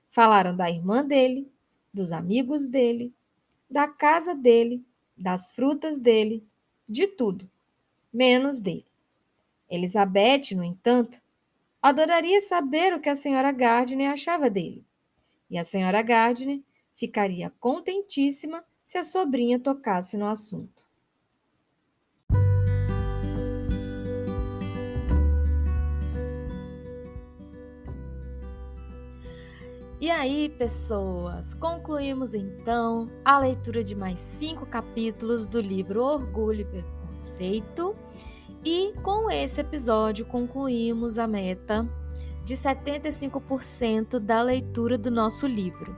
Speaker 2: Falaram da irmã dele, dos amigos dele, da casa dele, das frutas dele, de tudo, menos dele. Elizabeth, no entanto, adoraria saber o que a senhora Gardiner achava dele, e a senhora Gardiner ficaria contentíssima se a sobrinha tocasse no assunto.
Speaker 1: E aí, pessoas, concluímos então a leitura de mais 5 capítulos do livro Orgulho e Preconceito. E com esse episódio concluímos a meta de 75% da leitura do nosso livro.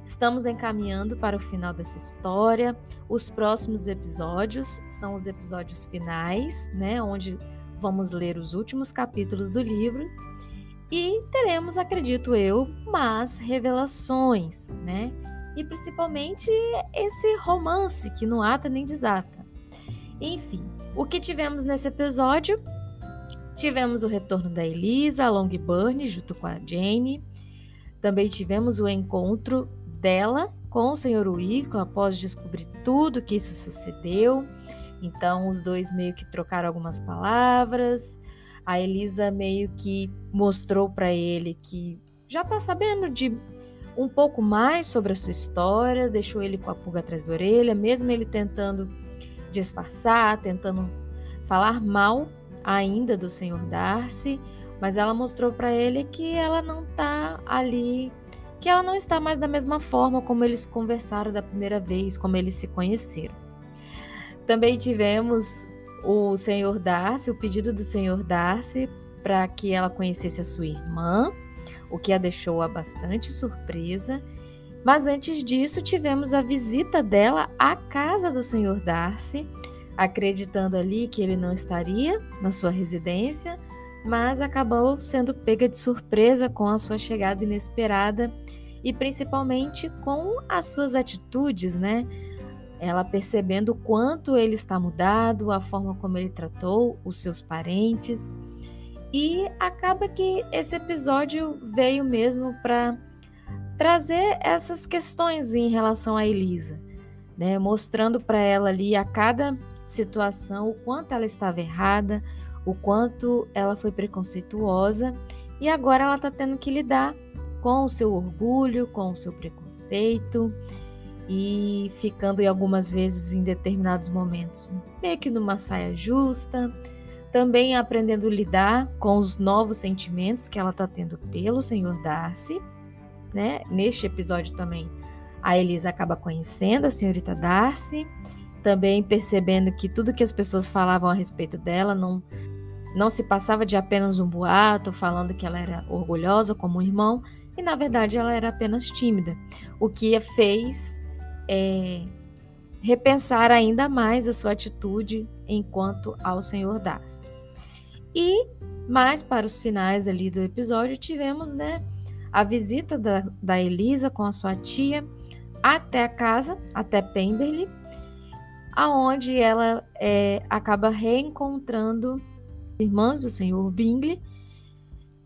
Speaker 1: Estamos encaminhando para o final dessa história. Os próximos episódios são os episódios finais, né, onde vamos ler os últimos capítulos do livro. E teremos, acredito eu, mais revelações, né? E principalmente esse romance que não ata nem desata. Enfim, o que tivemos nesse episódio? Tivemos o retorno da Elisa a Longbourn junto com a Jane. Também tivemos o encontro dela com o Sr. Wickham após descobrir tudo que isso sucedeu. Então, os dois meio que trocaram algumas palavras. A Elisa meio que mostrou para ele que já está sabendo de um pouco mais sobre a sua história, deixou ele com a pulga atrás da orelha, mesmo ele tentando disfarçar, tentando falar mal ainda do Sr. Darcy, mas ela mostrou para ele que ela não está ali, que ela não está mais da mesma forma como eles conversaram da primeira vez, como eles se conheceram. Também tivemos o Sr. Darcy, o pedido do Sr. Darcy para que ela conhecesse a sua irmã, o que a deixou bastante surpresa. Mas antes disso, tivemos a visita dela à casa do Sr. Darcy, acreditando ali que ele não estaria na sua residência, mas acabou sendo pega de surpresa com a sua chegada inesperada e principalmente com as suas atitudes, né? Ela percebendo o quanto ele está mudado, a forma como ele tratou os seus parentes. E acaba que esse episódio veio mesmo para trazer essas questões em relação a Elisa, né? Mostrando para ela ali a cada situação o quanto ela estava errada, o quanto ela foi preconceituosa e agora ela está tendo que lidar com o seu orgulho, com o seu preconceito e ficando em algumas vezes em determinados momentos meio que numa saia justa, também aprendendo a lidar com os novos sentimentos que ela está tendo pelo Sr. Darcy, né? Neste episódio também a Elisa acaba conhecendo a senhorita Darcy, também percebendo que tudo que as pessoas falavam a respeito dela
Speaker 2: não se passava de apenas um boato falando que ela era orgulhosa como um irmão, e na verdade ela era apenas tímida, o que a fez repensar ainda mais a sua atitude enquanto ao Senhor Darcy. E mais para os finais ali do episódio, tivemos, a visita da Elisa com a sua tia até a casa, até Pemberley, aonde ela acaba reencontrando irmãs do Sr. Bingley,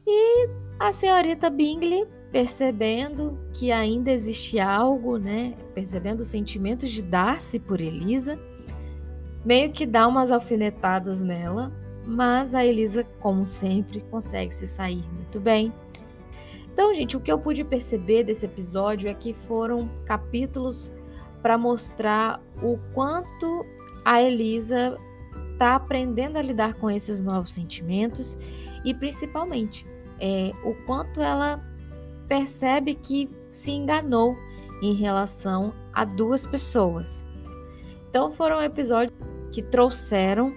Speaker 2: e a senhorita Bingley, percebendo que ainda existe algo, percebendo os sentimentos de Darcy por Elisa, meio que dá umas alfinetadas nela, mas a Elisa, como sempre, consegue se sair muito bem. Então, gente, o que eu pude perceber desse episódio é que foram capítulos para mostrar o quanto a Elisa está aprendendo a lidar com esses novos sentimentos e, principalmente, o quanto ela percebe que se enganou em relação a duas pessoas. Então, foram episódios que trouxeram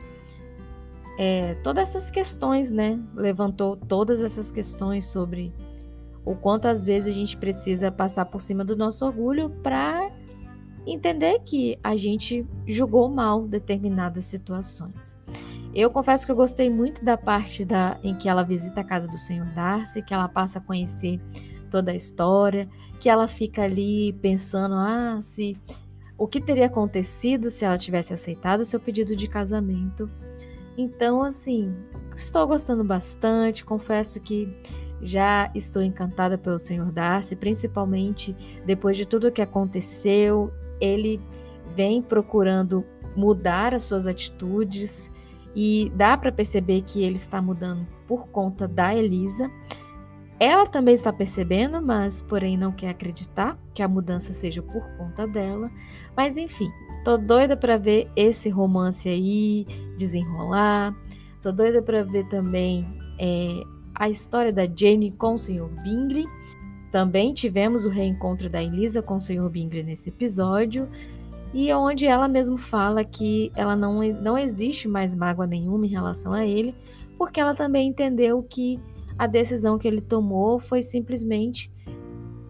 Speaker 2: todas essas questões, levantou todas essas questões sobre o quanto às vezes a gente precisa passar por cima do nosso orgulho para entender que a gente julgou mal determinadas situações. Eu confesso que eu gostei muito da parte em que ela visita a casa do Sr. Darcy, que ela passa a conhecer toda a história, que ela fica ali pensando o que teria acontecido se ela tivesse aceitado o seu pedido de casamento. Então, assim, estou gostando bastante, confesso que já estou encantada pelo Sr. Darcy, principalmente depois de tudo que aconteceu. Ele vem procurando mudar as suas atitudes e dá para perceber que ele está mudando por conta da Elisa. Ela também está percebendo, mas porém não quer acreditar que a mudança seja por conta dela. Mas enfim, tô doida para ver esse romance aí desenrolar. Tô doida para ver também a história da Jane com o Sr. Bingley. Também tivemos o reencontro da Elisa com o Sr. Bingley nesse episódio, e onde ela mesmo fala que ela não existe mais mágoa nenhuma em relação a ele, porque ela também entendeu que a decisão que ele tomou foi simplesmente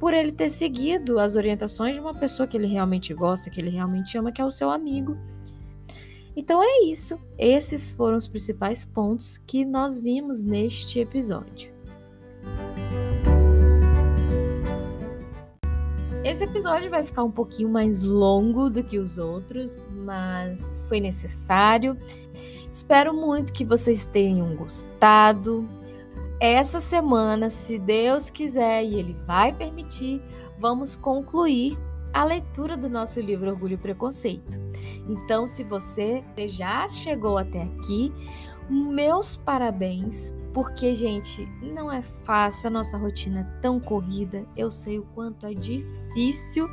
Speaker 2: por ele ter seguido as orientações de uma pessoa que ele realmente gosta, que ele realmente ama, que é o seu amigo. Então é isso. Esses foram os principais pontos que nós vimos neste episódio. Esse episódio vai ficar um pouquinho mais longo do que os outros, mas foi necessário. Espero muito que vocês tenham gostado. Essa semana, se Deus quiser e Ele vai permitir, vamos concluir a leitura do nosso livro Orgulho e Preconceito. Então, se você já chegou até aqui, meus parabéns, porque, gente, não é fácil, a nossa rotina é tão corrida, eu sei o quanto é difícil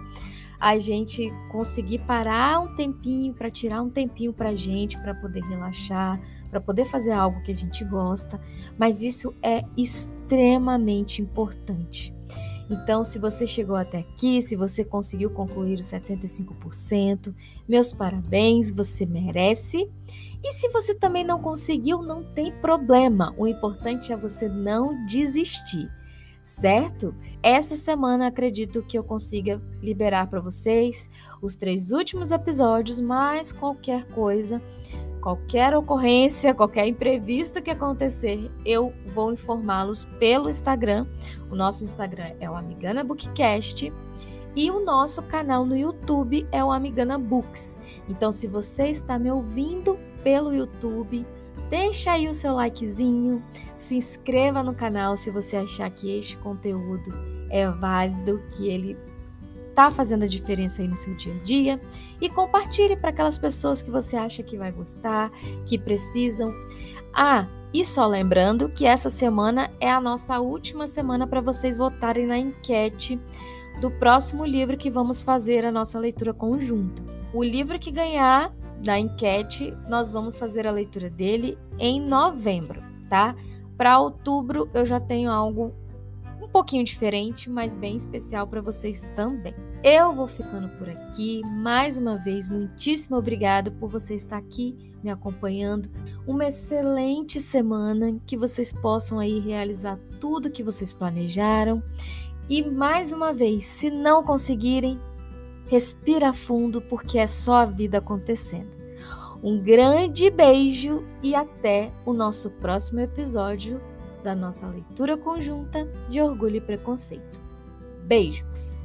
Speaker 2: a gente conseguir parar um tempinho, para tirar um tempinho pra gente, para poder relaxar, para poder fazer algo que a gente gosta, mas isso é extremamente importante. Então, se você chegou até aqui, se você conseguiu concluir os 75%, meus parabéns, você merece. E se você também não conseguiu, não tem problema. O importante é você não desistir, certo? Essa semana acredito que eu consiga liberar para vocês os 3 últimos episódios, mas qualquer coisa, qualquer ocorrência, qualquer imprevisto que acontecer, eu vou informá-los pelo Instagram. O nosso Instagram é o Amigana Bookcast e o nosso canal no YouTube é o Amigana Books. Então, se você está me ouvindo pelo YouTube, deixa aí o seu likezinho, se inscreva no canal se você achar que este conteúdo é válido, que ele está fazendo a diferença aí no seu dia a dia, e compartilhe para aquelas pessoas que você acha que vai gostar, que precisam. E só lembrando que essa semana é a nossa última semana para vocês votarem na enquete do próximo livro que vamos fazer a nossa leitura conjunta. O livro que ganhar da enquete, nós vamos fazer a leitura dele em novembro, tá? Para outubro eu já tenho algo um pouquinho diferente, mas bem especial para vocês também.
Speaker 1: Eu vou ficando por aqui. Mais uma vez, muitíssimo obrigado por você estar aqui me acompanhando. Uma excelente semana, que vocês possam aí realizar tudo que vocês planejaram. E mais uma vez, se não conseguirem, respira fundo, porque é só a vida acontecendo. Um grande beijo e até o nosso próximo episódio da nossa leitura conjunta de Orgulho e Preconceito. Beijos!